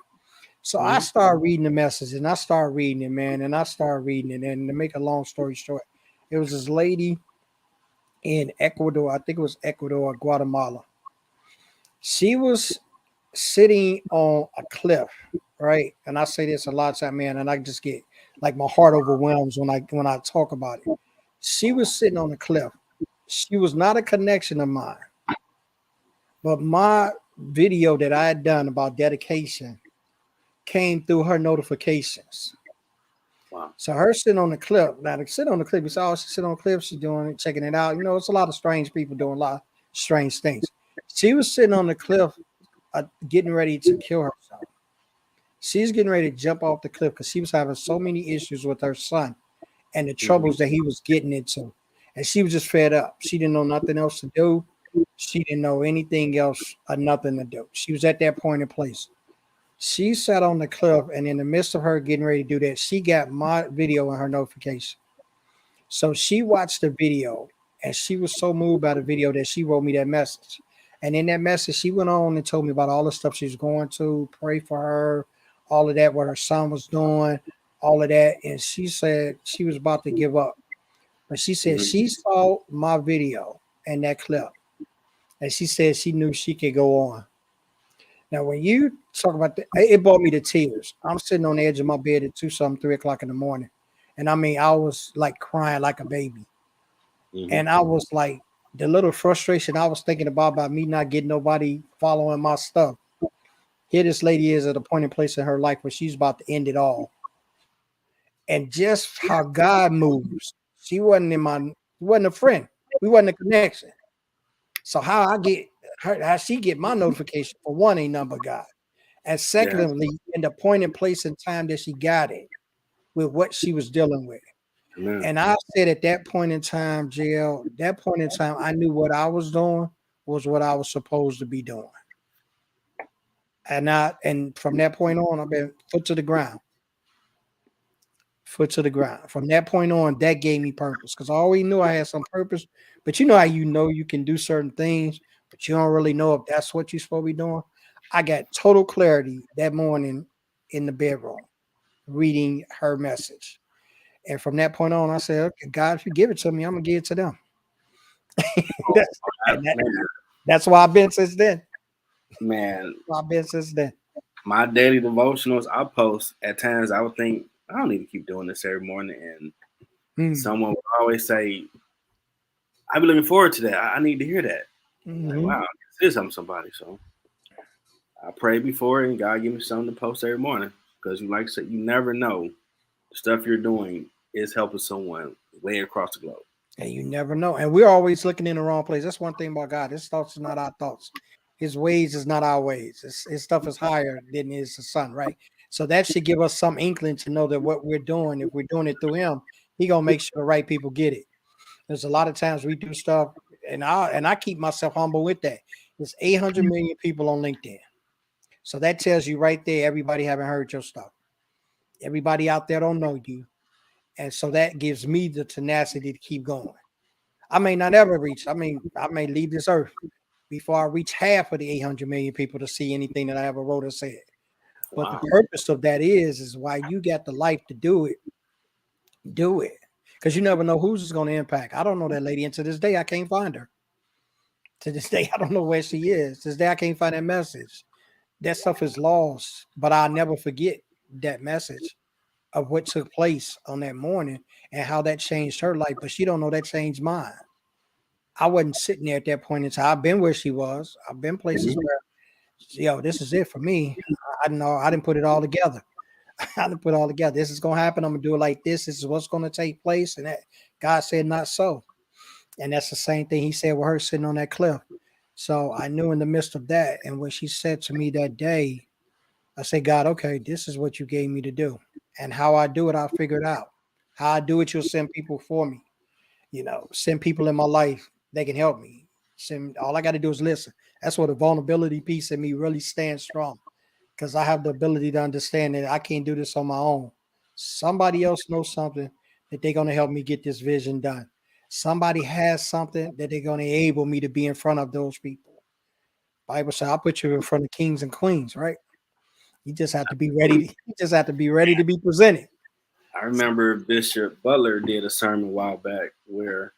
So I Mm-hmm. started reading the message, and I started reading it, man, and I started reading it. And to make a long story short, it was this lady in Ecuador. I think it was Ecuador or Guatemala. She was sitting on a cliff, right? And I say this a lot of time, man, and I just get like my heart overwhelms when I talk about it. She was sitting on a cliff. She was not a connection of mine, but my video that I had done about dedication came through her notifications. Wow. So her sitting on the cliff. Now to sit on the cliff, you saw she sit on the cliff, she's doing it, checking it out. It's a lot of strange people doing a lot of strange things. She was sitting on the cliff, getting ready to kill herself. She's getting ready to jump off the cliff because she was having so many issues with her son and the Mm-hmm. troubles that he was getting into. And she was just fed up. She didn't know nothing else to do. She didn't know anything else or nothing to do. She was at that point in place. She sat on the cliff, and in the midst of her getting ready to do that, she got my video in her notification. So she watched the video, and she was so moved by the video that she wrote me that message. And in that message, she went on and told me about all the stuff she's going to, pray for her, all of that, what her son was doing, all of that. And she said she was about to give up. But she said Mhm. she saw my video and that clip, and she said she knew she could go on. Now, when you talk about that, it brought me to tears. I'm sitting on the edge of my bed at 2 something, 3 o'clock in the morning. And I mean, I was like crying like a baby. Mhm. And I was like, the little frustration I was thinking about me not getting nobody following my stuff. Here, this lady is at a point in place in her life where she's about to end it all. And just how God moves. She wasn't a friend. We wasn't a connection. So how I get her, how she get my notification for one ain't number God. And Yeah. secondly, in the point and place and time that she got it with what she was dealing with. Amen. And I said at that point in time, JL, that point in time, I knew what I was doing was what I was supposed to be doing. And from that point on, I've been foot to the ground, foot to the ground. From that point on, that gave me purpose because I always knew I had some purpose. But you know you can do certain things, but you don't really know if that's what you're supposed to be doing. I got total clarity that morning in the bedroom, reading her message. And from that point on, I said, okay, God, if you give it to me, I'm gonna give it to them. Oh, That's, and man, that's why I've been since then. man, I've been since then. my daily devotionals I post at times I would think I don't need to keep doing this every morning, and Mm, someone would always say, "I've been looking forward to that. I need to hear that." I'm like, hmm wow, this is something somebody. So I pray before it, and God give me something to post every morning because, you like I said, you never know the stuff you're doing is helping someone way across the globe. And you never know. And we're always looking in the wrong place. That's one thing about God. His thoughts are not our thoughts. His ways is not our ways. His stuff is higher than is the sun, right? So that should give us some inkling to know that what we're doing, if we're doing it through him, he gonna make sure the right people get it. There's a lot of times we do stuff, and I keep myself humble with that. There's 800 million people on LinkedIn. So that tells you right there, everybody haven't heard your stuff. Everybody out there don't know you. And so that gives me the tenacity to keep going. I may not ever reach, I may leave this earth before I reach half of the 800 million people to see anything that I ever wrote or said. But the Wow. purpose of that is why you got the life to do it, do it. Because you never know who's it's going to impact. I don't know that lady. And to this day, I can't find her. To this day, I don't know where she is. To this day, I can't find that message. That stuff is lost. But I'll never forget that message of what took place on that morning and how that changed her life. But she don't know that changed mine. I wasn't sitting there at that point in time. I've been where she was. I've been places Mhm. where, yo, this is it for me. I know I didn't put it all together. I didn't put it all together. This is gonna happen. I'm gonna do it like this. This is what's gonna take place. And that God said not so. And that's the same thing he said with her sitting on that cliff. So I knew in the midst of that, and when she said to me that day, I said, God, okay, this is what you gave me to do. And how I do it, I'll figure it out. How I do it, you'll send people for me. Send people in my life that can help me. Send all I got to do is listen. That's where the vulnerability piece in me really stands strong because I have the ability to understand that I can't do this on my own. Somebody else knows something that they're going to help me get this vision done. Somebody has something that they're going to enable me to be in front of those people. Bible says, I'll put you in front of kings and queens, right? You just have to be ready. You just have to be ready to be presented. I remember Bishop Butler did a sermon a while back where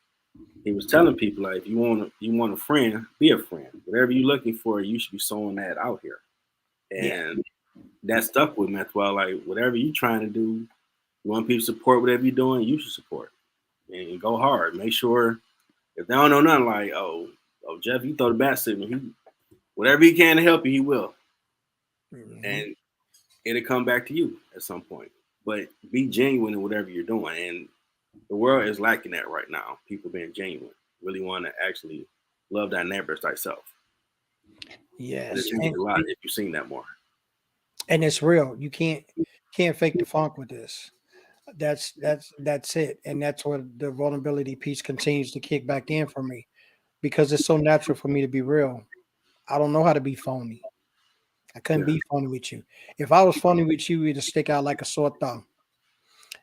he was telling people like, if you want a friend, be a friend. Whatever you're looking for, you should be sowing that out here. Yeah. And that stuck with me as well. Like whatever you're trying to do, you want people to support whatever you're doing, you should support. And go hard. Make sure if they don't know nothing, like, oh Jeff, you throw the bat signal. Whatever he can to help you, he will. Mhm. And it'll come back to you at some point. But be genuine in whatever you're doing. And the world is lacking that right now. People being genuine, really want to actually love thy neighbor as thyself. And Yes. it's changed a lot if you've seen that more. And it's real. You can't fake the funk with this. That's it. And that's what the vulnerability piece continues to kick back in for me because it's so natural for me to be real. I don't know how to be phony. I couldn't Yeah. be funny with you. If I was funny with you, it'd stick out like a sore thumb.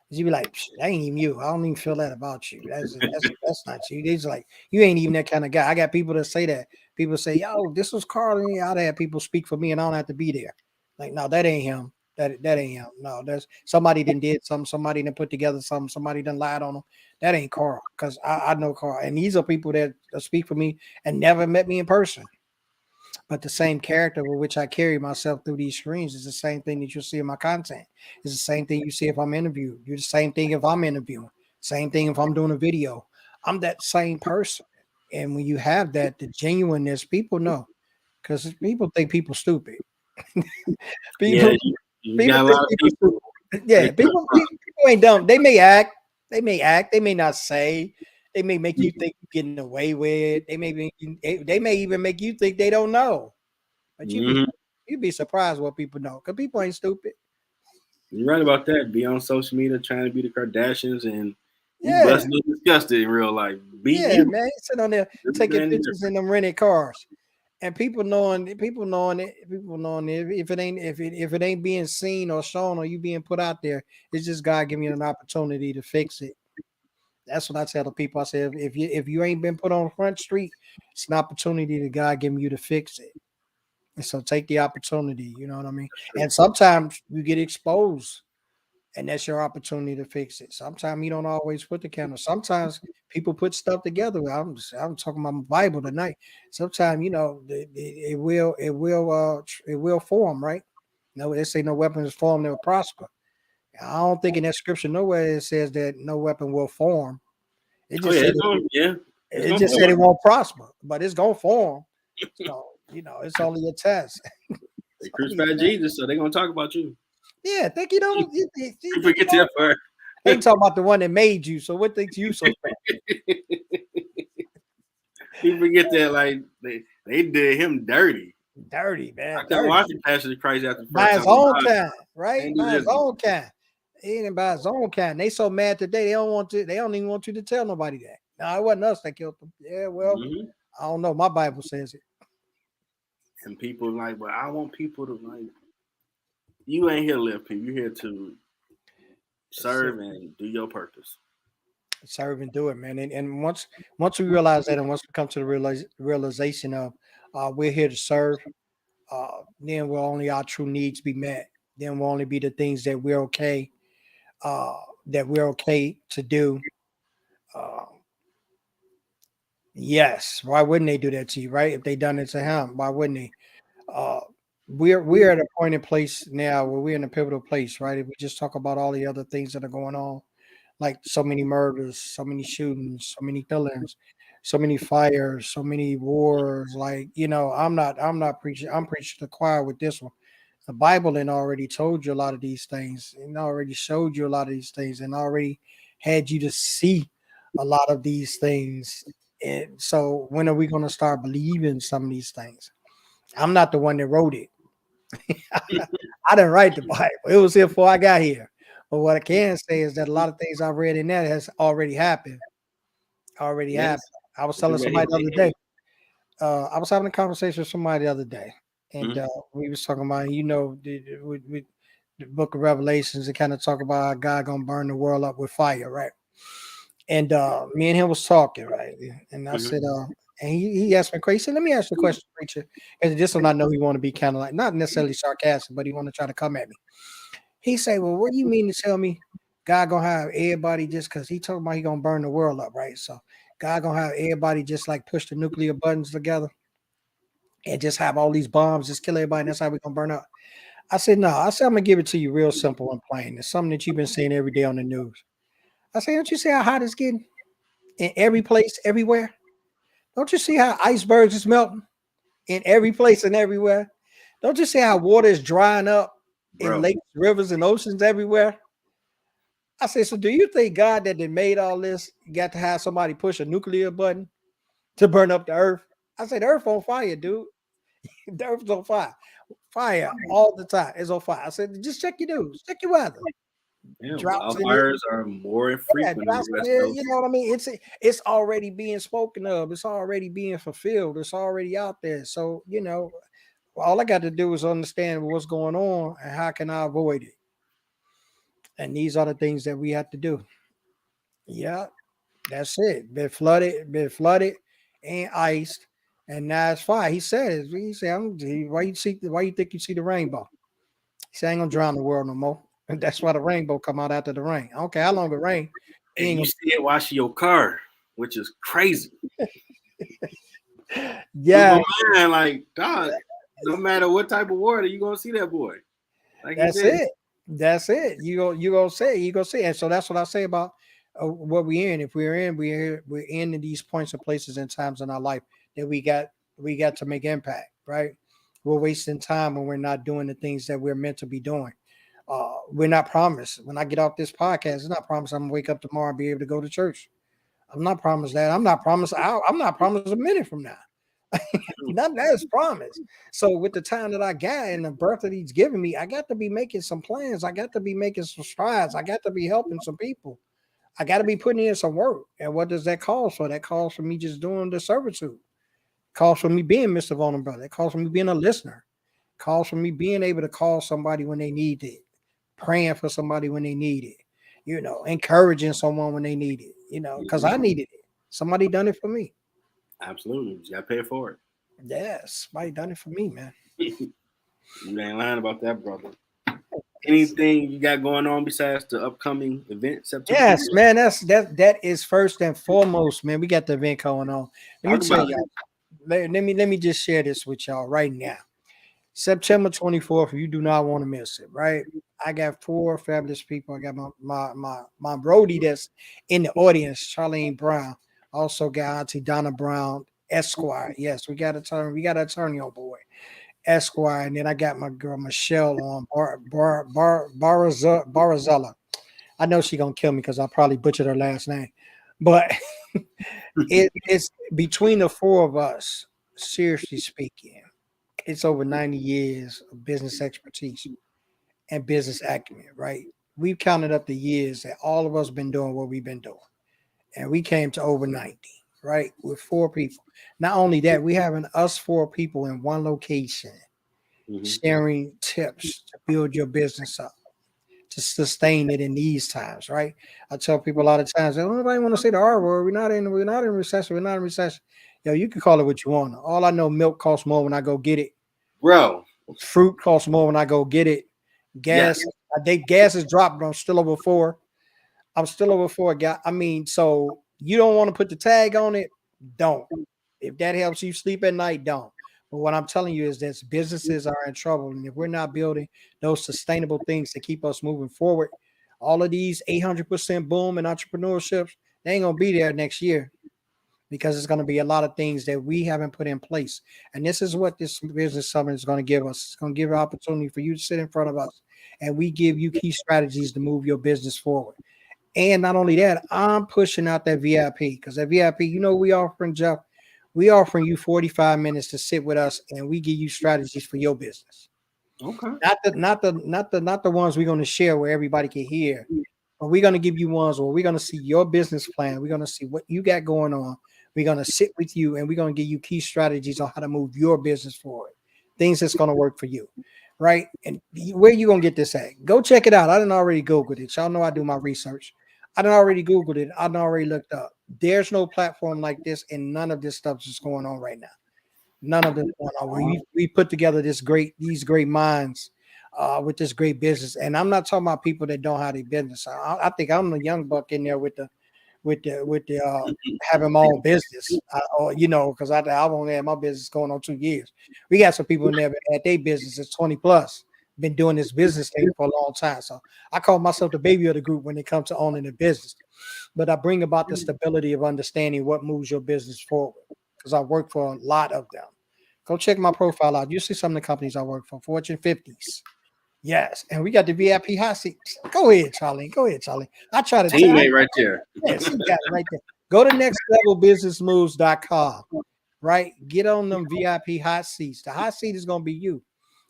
You be like, that ain't even you. I don't even feel that about you. That's not you. It's like you ain't even that kind of guy. I got people that say that. People say, yo, this was Carl. And I'd have people speak for me and I don't have to be there. Like, no, that ain't him. That ain't him. No, that's somebody did something, somebody done put together something, somebody done lied on them. That ain't Carl. Because I know Carl. And these are people that speak for me and never met me in person. But the same character with which I carry myself through these screens is the same thing that you'll see in my content. It's the same thing you see if I'm interviewed. You're the same thing if I'm interviewing. Same thing if I'm doing a video. I'm that same person. And when you have that, the genuineness, people know. Because people think people stupid. Yeah, People you people got a think lot of people people. stupid. Yeah, They talk about. people ain't dumb. They may act. They may not say. They may make you think you're getting away with. They may even make you think they don't know. But Mhm. you'd be surprised what people know. Because people ain't stupid. You're right about that. Be on social media trying to be the Kardashians, and you Yeah. bust no disgusted in real life. Be Yeah, you. man. Sit on there This is taking ain't pictures different. in them rented cars. And people knowing it, if it ain't being seen or shown or you being put out there, it's just God giving you an opportunity to fix it. That's what I tell the people. I say if you ain't been put on Front Street, it's an opportunity that God giving you to fix it. And so take the opportunity, you know what I mean? That's true. And sometimes you get exposed and that's your opportunity to fix it. Sometimes you don't always put the camera. Sometimes people put stuff together. I'm talking about my Bible tonight. Sometimes it will form, right? No, they say no weapon is formed that will prosper. I don't think in that scripture nowhere it says that no weapon will form. It Oh just yeah, said it's going. Yeah, it's it going just said forward. it won't prosper, but it's gonna form. So it's only a test. They It's only a crucified test. Jesus, so they're gonna talk about you. Yeah, think you don't You forget that part. they ain't talking about the one that made you. So what thinks you so You forget that like they did him dirty. dirty, I man? couldn't Dirty. watch the Passion of Christ after the By first his time. own I kind, right? can't do By his this. own kind. He ain't by his own kind. They so mad today, they don't even want you to tell nobody that. No, it wasn't us that killed them. Yeah, well, Hmm. I don't know. My Bible says it. And people like, but I want people to like. You ain't here to live people. You're here to That's it. serve and do your purpose. Serve and do it, man. And once we realize that, and once we come to the realization of we're here to serve, then will only our true needs be met. Then will only be the things uh, that we're okay to do. Uh, yes, why wouldn't they do that to you, right? If they done it to him, why wouldn't they? Uh, we're at a point in place now where we're in a pivotal place, right? If we just talk about all the other things that are going on, like so many murders, so many shootings, so many killings, so many fires, so many wars. Like, I'm not preaching. I'm preaching to the choir with this one. The Bible and already told you a lot of these things, and already showed you a lot of these things, and already had you to see a lot of these things. And so, when are we going to start believing some of these things? I'm not the one that wrote it. I didn't write the Bible. It was here before I got here. But what I can say is that a lot of things I've read in that has already happened. Already Yes, happened. I was the telling people that hit somebody the other their day. head. I was having a conversation with somebody the other day, and Mhm. we was talking about with the Book of Revelations. It kind of talk about how God gonna burn the world up with fire, right? And me and him was talking, right? And I Mhm. said, and he asked me a question. He said, "Let me ask you a question, preacher." And this one I know he want to be kind of like not necessarily sarcastic, but he want to try to come at me. He say, "Well, what do you mean to tell me God gonna have everybody just because he talking about he gonna burn the world up, right? So God gonna have everybody just like push the nuclear buttons together and just have all these bombs, just kill everybody, and that's how we gonna burn up." I said, "No." I said, "I'm gonna give it to you real simple and plain. It's something that you've been seeing every day on the news." I said, "Don't you see how hot it's getting in every place, everywhere? Don't you see how icebergs is melting in every place and everywhere? Don't you see how water is drying up in Bro, lakes, rivers, and oceans everywhere?" I said, "So do you think God that made all this got to have somebody push a nuclear button to burn up the earth?" I said, "The earth on fire, dude. The earth's on fire. Fire all the time. It's on fire." I said, "Just check your news, check your weather. yeah, Droughts in it. wildfires are more Yeah, frequent on the droughts in West it. You Coast. know what I mean? It's already being spoken of. It's already being fulfilled. It's already out there. So, Well, all I got to do is understand what's going on and how can I avoid it. And these are the things that we have to do. Yeah, that's it. Been flooded, and iced, and now it's fine. He said, "He said, why you think you see the rainbow? He said, I ain't gonna drown the world no more. And that's why the rainbow come out after the rain. I don't care how long it rain. He And ain't you gonna. see it washing your car, which is crazy. Blew Yeah, my mind. Like, dog, no matter what type of water, you gonna see that boy. Like he that's said. it. That's it. You gonna say it. You gonna say it. And so that's what I say about what we're in. If we're in these points and places and times in our life that we got to make impact. Right. We're wasting time when we're not doing the things that we're meant to be doing. We're not promised. When I get off this podcast, it's not promised I'm gonna wake up tomorrow and be able to go to church. I'm not promised that. I'm not promised. I'm not promised a minute from now. None of that is promised. So with the time that I got and the birth that he's giving me, I got to be making some plans. I got to be making some strides. I got to be helping some people. I got to be putting in some work. And what does that call for? That calls for me just doing the servitude. Calls for me being Mr. Vulnerable. It calls for me being a listener. Calls for me being able to call somebody when they need it, praying for somebody when they need it, encouraging someone when they need it, because I needed it. Somebody done it for me. Absolutely. You gotta pay for it. Yes, somebody done it for me, man. You ain't lying about that, brother. Anything you got going on besides the upcoming event, September Yes, 24th? man. That is first and foremost, man. We got the event going on. Let me Talk tell about it. y'all. Let me just share this with y'all right now. September 24th. You do not want to miss it, right? I got four fabulous people. I got my Brody that's in the audience, Charlene Brown. Also got Auntie Donna Brown, Esquire. Yes, we got an attorney on board, Esquire, and then I got my girl Michelle on Barazella. I know she gonna kill me because I probably butchered her last name, but it's between the four of us. Seriously speaking, it's over 90 years of business expertise and business acumen. Right? We've counted up the years that all of us been doing what we've been doing, and we came to over 90. Right, with four people. Not only that, we having us four people in one location Hmm. sharing tips to build your business up, to sustain it in these times, right? I tell people a lot of times, nobody want to say the R word. We're not in recession. We're not in recession. Yo, you can call it what you want. All I know, milk costs more when I go get it. Bro, Fruit costs more when I go get it. yes. Gas, gas is dropped, but I'm still over four. I'm still over four. Guy. I mean, so you don't want to put the tag on it? Don't. If that helps you sleep at night, don't. But what I'm telling you is that businesses are in trouble. And if we're not building those sustainable things to keep us moving forward, all of these 800% boom in entrepreneurships, they ain't going to be there next year because it's going to be a lot of things that we haven't put in place. And this is what this business summit is going to give us. It's going to give an opportunity for you to sit in front of us and we give you key strategies to move your business forward. And not only that, I'm pushing out that VIP because that VIP, we offering Jeff, we offering you 45 minutes to sit with us and we give you strategies for your business. Okay. Not the ones we're going to share where everybody can hear, but we're going to give you ones where we're going to see your business plan. We're going to see what you got going on. We're going to sit with you and we're going to give you key strategies on how to move your business forward. Things that's going to work for you. Right. And where you going to get this at? Go check it out. I didn't already Googled it. Y'all know I do my research. I done already Googled it. I done already looked up. There's no platform like this, and none of this stuff is going on right now. None of this going on. We put together these great minds with this great business. And I'm not talking about people that don't have their business. I think I'm the young buck in there with the having my own business. Because I've only had my business going on 2 years. We got some people in there that had their business is 20 plus, been doing this business thing for a long time. So I call myself the baby of the group when it comes to owning a business. But I bring about the stability of understanding what moves your business forward. Because I work for a lot of them. Go check my profile out. You see some of the companies I work for, Fortune 50s. Yes, and we got the VIP hot seats. Go ahead, Charlie. Go ahead, Charlie. I try to tell. Teammate right there. Yeah, she got it right there. Go to nextlevelbusinessmoves.com. Right, get on them VIP hot seats. The hot seat is gonna be you.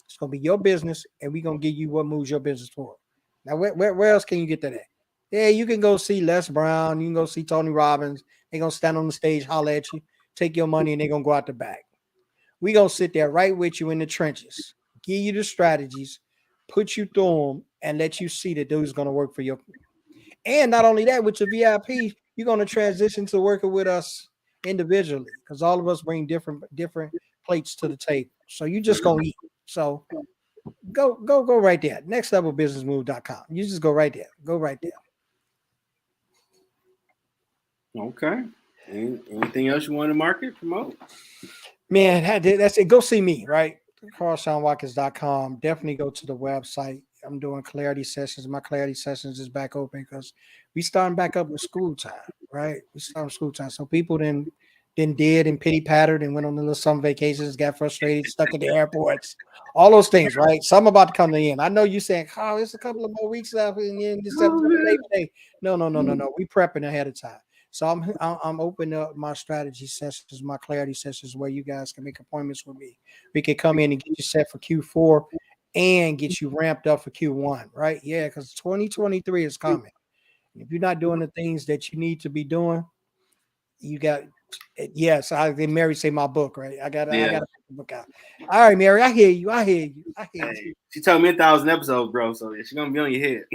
It's gonna be your business, and we're gonna give you what moves your business forward. Now, where else can you get that at? Yeah, you can go see Les Brown. You can go see Tony Robbins. They're gonna stand on the stage, holler at you, take your money, and they're gonna go out the back. We gonna sit there right with you in the trenches, give you the strategies, put you through them, and let you see that those gonna work for your. And not only that, with your VIP, you're gonna transition to working with us individually because all of us bring different plates to the table. So you just gonna eat. So go right there. Nextlevelbusinessmove.com. You just go right there. Go right there. Okay. Anything else you want to market, promote? Man, that's it. Go see me, right? CarlShawnWatkins.com. Definitely go to the website. I'm doing clarity sessions. My clarity sessions is back open because we starting back up with school time, right? We starting school time. So people then did and pity pattered and went on a little summer vacations, got frustrated, stuck at the airports, all those things, right? Some about to come to the end. I know you saying, oh, it's a couple of more weeks left in December, Labor Day. No. We prepping ahead of time. So I'm opening up my strategy sessions, my clarity sessions, where you guys can make appointments with me. We can come in and get you set for Q4 and get you ramped up for Q1, right? Yeah, because 2023 is coming. If you're not doing the things that you need to be doing, you got yes. I did Mary say my book, right? I Yeah. gotta put the book out. All right, Mary, I hear you. I hear you. I hear you. Hey, she told me 1,000 episodes, bro. So she's gonna be on your head.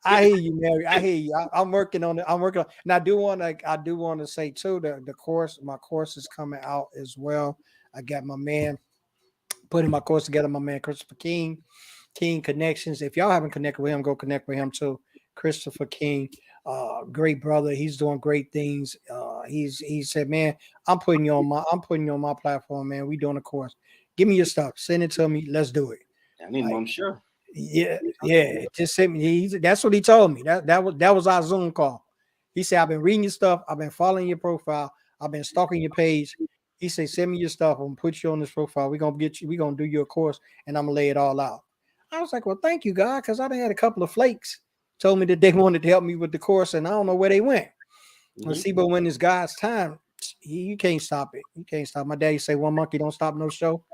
I hear you, Mary. I hear you. I'm working on it. I'm working on it. And I do want to say too, the course, my course is coming out as well. I got my man putting my course together, my man Christopher King Connections. If y'all haven't connected with him, go connect with him too. Christopher King, great brother. He's doing great things. He said, man, I'm putting you on my platform, man. We doing a course. Give me your stuff. Send it to me. Let's do it. I need Like, I'm sure. yeah. Just send me. That's what he told me. That was our Zoom call. He said, I've been reading your stuff. I've been following your profile. I've been stalking your page. He said, send me your stuff. I'm gonna put you on this profile. We're gonna get you, we're gonna do your course and I'm gonna lay it all out. I was like, well, thank you, God, because I've had a couple of flakes told me that they wanted to help me with the course, and I don't know where they went. Let's see, but when it's God's time, you can't stop it. You can't stop. My daddy say one monkey don't stop no show.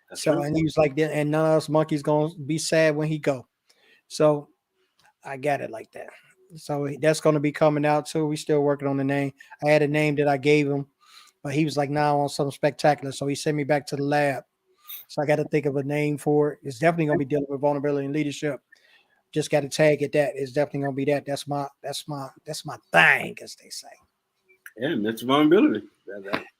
That's So true. and he was like that, and none of us monkeys gonna be sad when he go. So I got it like that. So that's gonna be coming out too. We still working on the name. I had a name that I gave him, but he was like, "Nah, I want something spectacular." So he sent me back to the lab. So I got to think of a name for it. It's definitely gonna be dealing with vulnerability and leadership. Just got to tag it that. It's definitely gonna be that. That's my thing, as they say. Yeah, Mr. Vulnerability.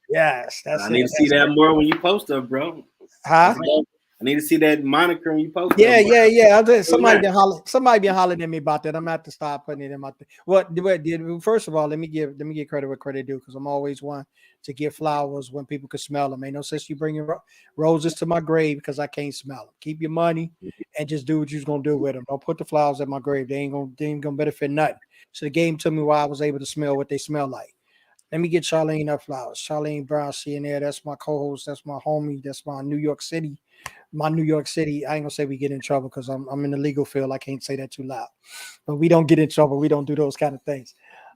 Yes, I that's need it. to see That's that it. more when you post stuff, bro. Huh? I need to see that moniker when you post stuff Yeah, more. yeah, yeah. Somebody Relax. been hollering. Somebody been hollering at me about that. I'm gonna have to start putting it in my thing. What did first of all, let me give credit where credit due because I'm always one to give flowers when people can smell them. Ain't no sense you bringing roses to my grave because I can't smell them. Keep your money and just do what you're gonna do with them. Don't put the flowers at my grave. They ain't gonna benefit nothing. So the game took me while I was able to smell what they smell like. Let me get Charlene up flowers. Charlene Brown, she in there. That's my co-host. That's my homie. That's my New York City. My New York City. I ain't gonna say we get in trouble because I'm in the legal field. I can't say that too loud. But we don't get in trouble. We don't do those kind of things.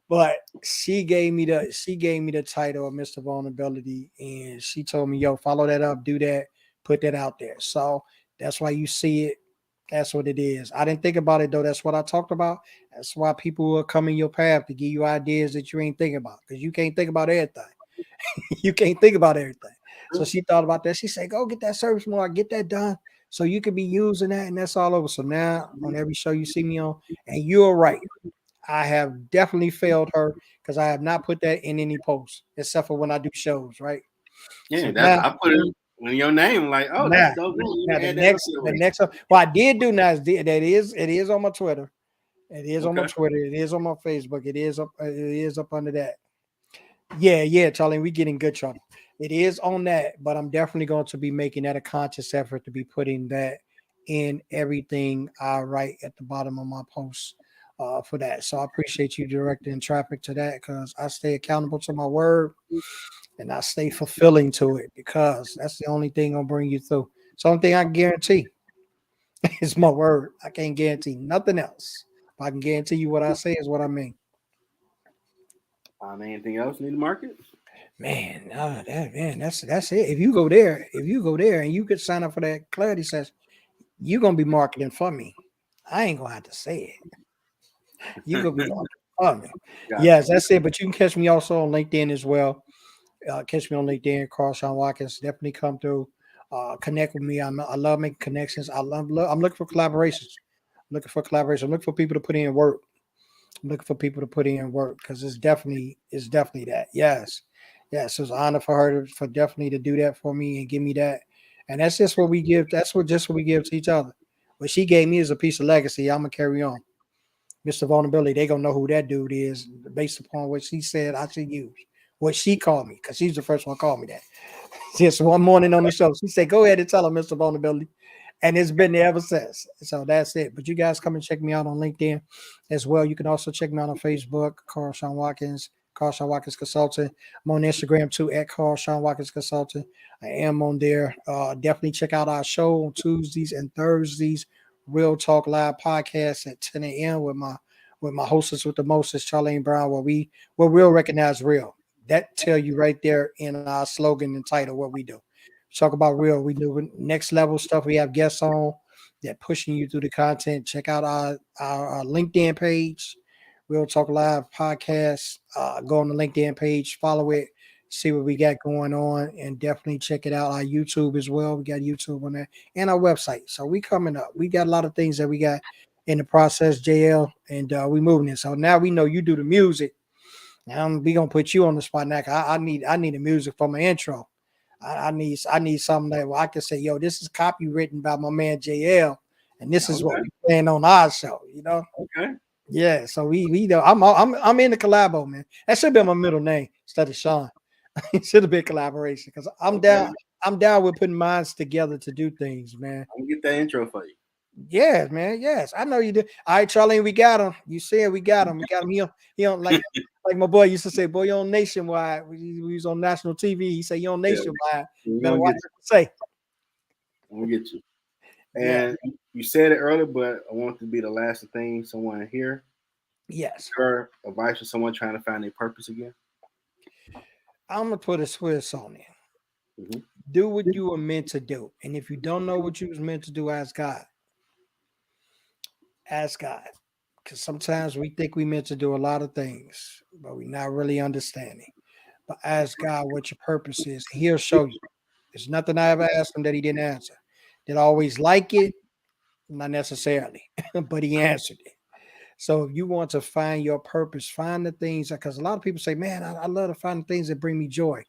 But she gave me the title of Mr. Vulnerability, and she told me, "Yo, follow that up, do that, put that out there." So that's why you see it. That's what it is. I didn't think about it though. That's what I talked about. That's why people will come in your path to give you ideas that you ain't thinking about because you can't think about everything. You can't think about everything. So she thought about that. She said, "Go get that service mark, get that done, so you could be using that, and that's all over." So now on every show you see me on, and you're right. I have definitely failed her because I have not put that in any posts except for when I do shows, right? Yeah, So that's now, I put it in your name. Like, oh, that's now, dope. Let now me the add that up next, to the the list. next, what I did do now is it is on my Twitter, it is on my Okay. Twitter, it is on my Facebook, it is up under that. Yeah, Charlie, we get in good trouble. It is on that, but I'm definitely going to be making that a conscious effort to be putting that in everything I write at the bottom of my posts for that. So I appreciate you directing traffic to that because I stay accountable to my word and I stay fulfilling to it because that's the only thing gonna bring you through. It's the only thing I can guarantee is my word. I can't guarantee nothing else. If I can guarantee you what I say is what I mean. Anything else need to market? Man, that's it. If you go there and you could sign up for that clarity session, you're gonna be marketing for me. I ain't gonna have to say it. You're gonna be marketing for me. Got Yes, that's it. But you can catch me also on LinkedIn as well. Catch me on LinkedIn, Carl Shawn Watkins. Definitely come through. Connect with me. I love making connections. I'm looking for collaborations. I'm looking for collaboration. I'm looking for people to put in work. I'm looking for people to put in work because it's definitely that. Yes. Yes. It's an honor for her for definitely to do that for me and give me that. And that's just what we give. That's what we give to each other. What she gave me is a piece of legacy. I'm gonna carry on. Mr. Vulnerability, they gonna know who that dude is based upon what she said I should use. What she called me, because she's the first one called me that. Just one morning on the show. She said, go ahead and tell her, Mr. Vulnerability. And it's been there ever since. So that's it. But you guys come and check me out on LinkedIn as well. You can also check me out on Facebook, Carl Shawn Watkins, Carl Shawn Watkins Consultant. I'm on Instagram too, at Carl Shawn Watkins Consultant. I am on there. Definitely check out our show on Tuesdays and Thursdays, Real Talk Live podcast at 10 a.m. with my hostess with the mostest, Charlene Brown, where real recognize real. That tell you right there in our slogan and title what we do. Talk about real. We do next level stuff. We have guests on that pushing you through the content. Check out our LinkedIn page, Real Talk Live podcast. Go on the LinkedIn page, follow it, see what we got going on, and definitely check it out. Our YouTube as well. We got YouTube on there and our website. So we coming up. We got a lot of things that we got in the process, JL, and we moving it. So now we know you do the music. Now we gonna put you on the spot now. I need the music for my intro. I need something that where I can say, yo, this is copywritten by my man JL, and this is what Okay. we playing on our show. Okay. Yeah. So we know I'm in the collabo, man. That should be my middle name instead of Shawn. It should have been collaboration because I'm Okay. down. I'm down with putting minds together to do things, man. I'm gonna get that intro for you. Yes, man. Yes, I know you do. All right, Charlene, we got him. You said we got him. We got him. He on like my boy used to say, boy, you on nationwide. We was on national TV. He said, you on Yeah, nationwide. we're Better gonna watch get what you say. I'm gonna get you. Yeah. And you said it earlier, but I want it to be the last thing someone hear. Yes. Your advice for someone trying to find their purpose again. I'm gonna put a twist on it. Mm-hmm. Do what you were meant to do. And if you don't know what you was meant to do, ask God. Ask God. Because sometimes we think we meant to do a lot of things, but we're not really understanding. But ask God what your purpose is. He'll show you. There's nothing I ever asked him that he didn't answer. Did I always like it? Not necessarily, but he answered it. So if you want to find your purpose, find the things because a lot of people say, man, I love to find the things that bring me joy.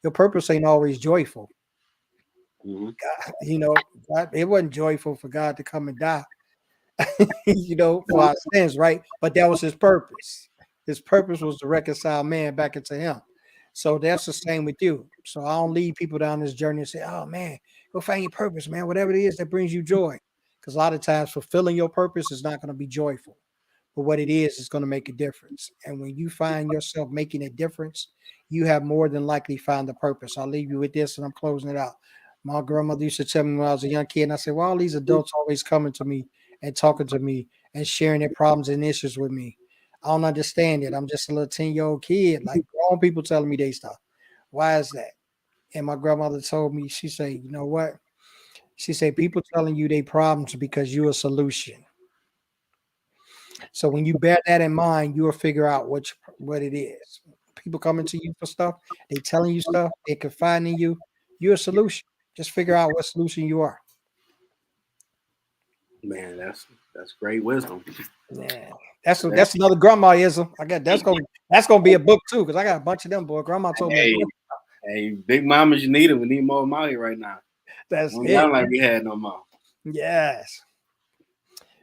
Your purpose ain't always joyful. Mm-hmm. It wasn't joyful for God to come and die, for our sins, right? But that was his purpose. His purpose was to reconcile man back into him. So that's the same with you. So I don't lead people down this journey and say, oh man, go find your purpose, man. Whatever it is that brings you joy. Because a lot of times fulfilling your purpose is not going to be joyful. But what it is going to make a difference. And when you find yourself making a difference, you have more than likely found the purpose. I'll leave you with this and I'm closing it out. My grandmother used to tell me when I was a young kid, and I said, why all these adults always coming to me and talking to me and sharing their problems and issues with me? I don't understand it. I'm just a little 10-year-old kid, like grown people telling me they stuff. Why is that? And my grandmother told me, she said, you know what? She said, people telling you they problems because you're a solution. So when you bear that in mind, you'll figure out what it is. People coming to you for stuff, they telling you stuff, they confining you. You're a solution. Just figure out what solution you are. Man, that's great wisdom. Yeah, that's another grandmaism. I got that's gonna be a book too because I got a bunch of them. Boy, grandma told me Hey, hey, big mamas, you need them. We need more of them out here right now. that's Don't it. sound like we had no more. Yes.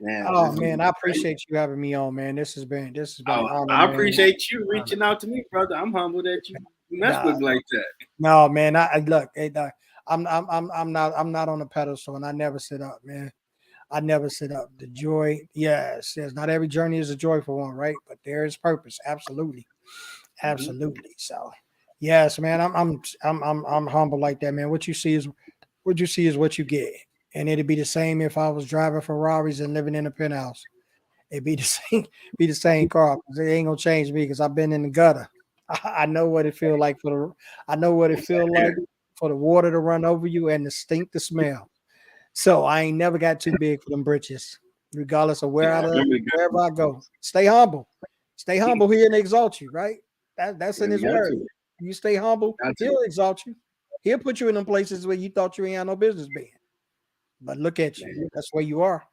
Man, Oh this is man, I great. appreciate you having me on, man. This has been an Oh, honor, I man. appreciate you reaching out to me, brother. I'm humbled that you mess Nah, with me like that. no, man. I look. I'm not on a pedestal, and I never sit up, man. I never sit up. The joy, yes. Not every journey is a joyful one, right? But there is purpose, absolutely, Mm-hmm. absolutely. So, yes, man. I'm humble like that, man. What you see is what you get, and it'd be the same if I was driving Ferraris and living in a penthouse. It'd be the same, be the same car. 'Cause it ain't gonna change me because I've been in the gutter. I know what it feel like I know what it feel like for the water to run over you and the stink to smell. So I ain't never got too big for them britches, regardless of Yeah, remember the wherever I go. Stay humble. Stay humble here and exalt you, right? That's yeah, in we his got word. to. You stay humble, Got to. he'll exalt you. He'll put you in them places where you thought you ain't had no business being. But look at you. Man, That's where you are.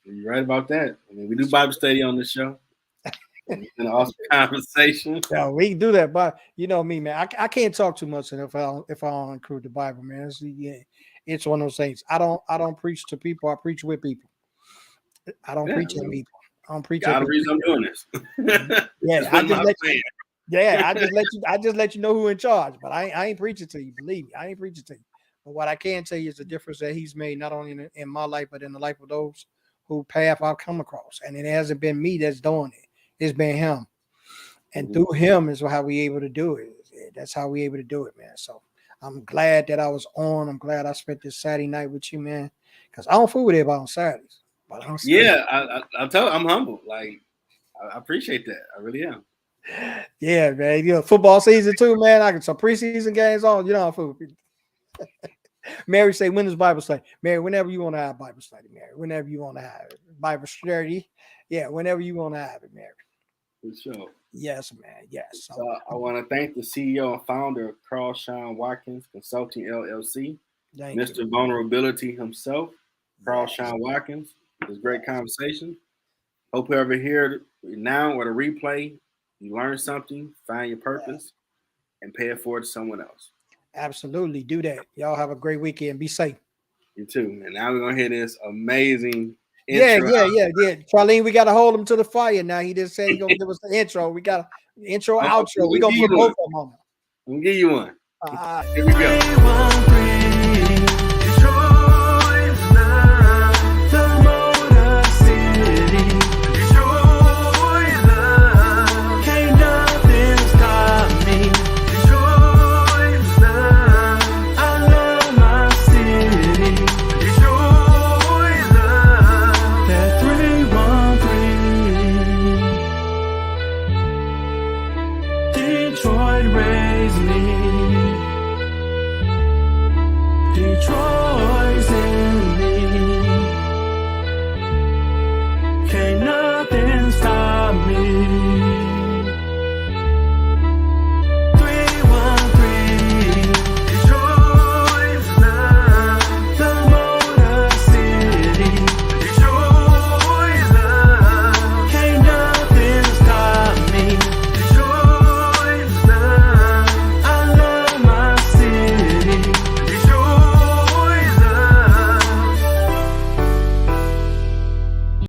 you're right about that. I mean, we do Bible study on this show. It's been an awesome conversation. Yeah, we can do that, but you know me, man. I can't talk too much if I don't include the Bible, man. It's one of those things. I don't preach to people. I preach with people. I don't Yeah, preach I at mean, people. I don't preach at got the people. reason I'm doing this. Yeah, That's I what just I'm let saying. yeah, I just let you know who in charge. But I ain't preaching to you. Believe me, I ain't preaching to you. But what I can tell you is the difference that he's made not only in my life but in the life of those who path I've come across. And it hasn't been me that's doing it. It's been him. And Mhm. through him is how we able to do it. That's how we able to do it, man. So I'm glad that I was on. I'm glad I spent this Saturday night with you, man. Because I don't fool with everybody on Saturdays. But I'm still, Yeah, I tell you, I'm humble. Like, I appreciate that. I really am. yeah, man. You know, football season too, man. I got some preseason games on. You know, I fool with people. Mary say, when is Bible study? Mary, whenever you want to have Bible study, Mary. Whenever you want to have it. Bible study. Yeah, whenever you want to have it, Mary. For sure. Yes, man. Yes. So I want to thank the CEO and founder of Shawn Watkins Consulting LLC, Thank you. Mr. Vulnerability himself, Yes. Shawn Watkins. It was a great conversation. Hope whoever heard it now or the replay, you learn something, find your purpose, and pay it forward to someone else. Absolutely. Do that. Y'all have a great weekend. Be safe. You too. And now we're gonna hear this amazing Yeah, intro. yeah, yeah, yeah. Charlene, we got to hold him to the fire now. He just said he's going to give us the intro. We got intro, I'm outro. We're gonna going give to you put one. both of them on. I'm gonna give you one. Uh, Here we go.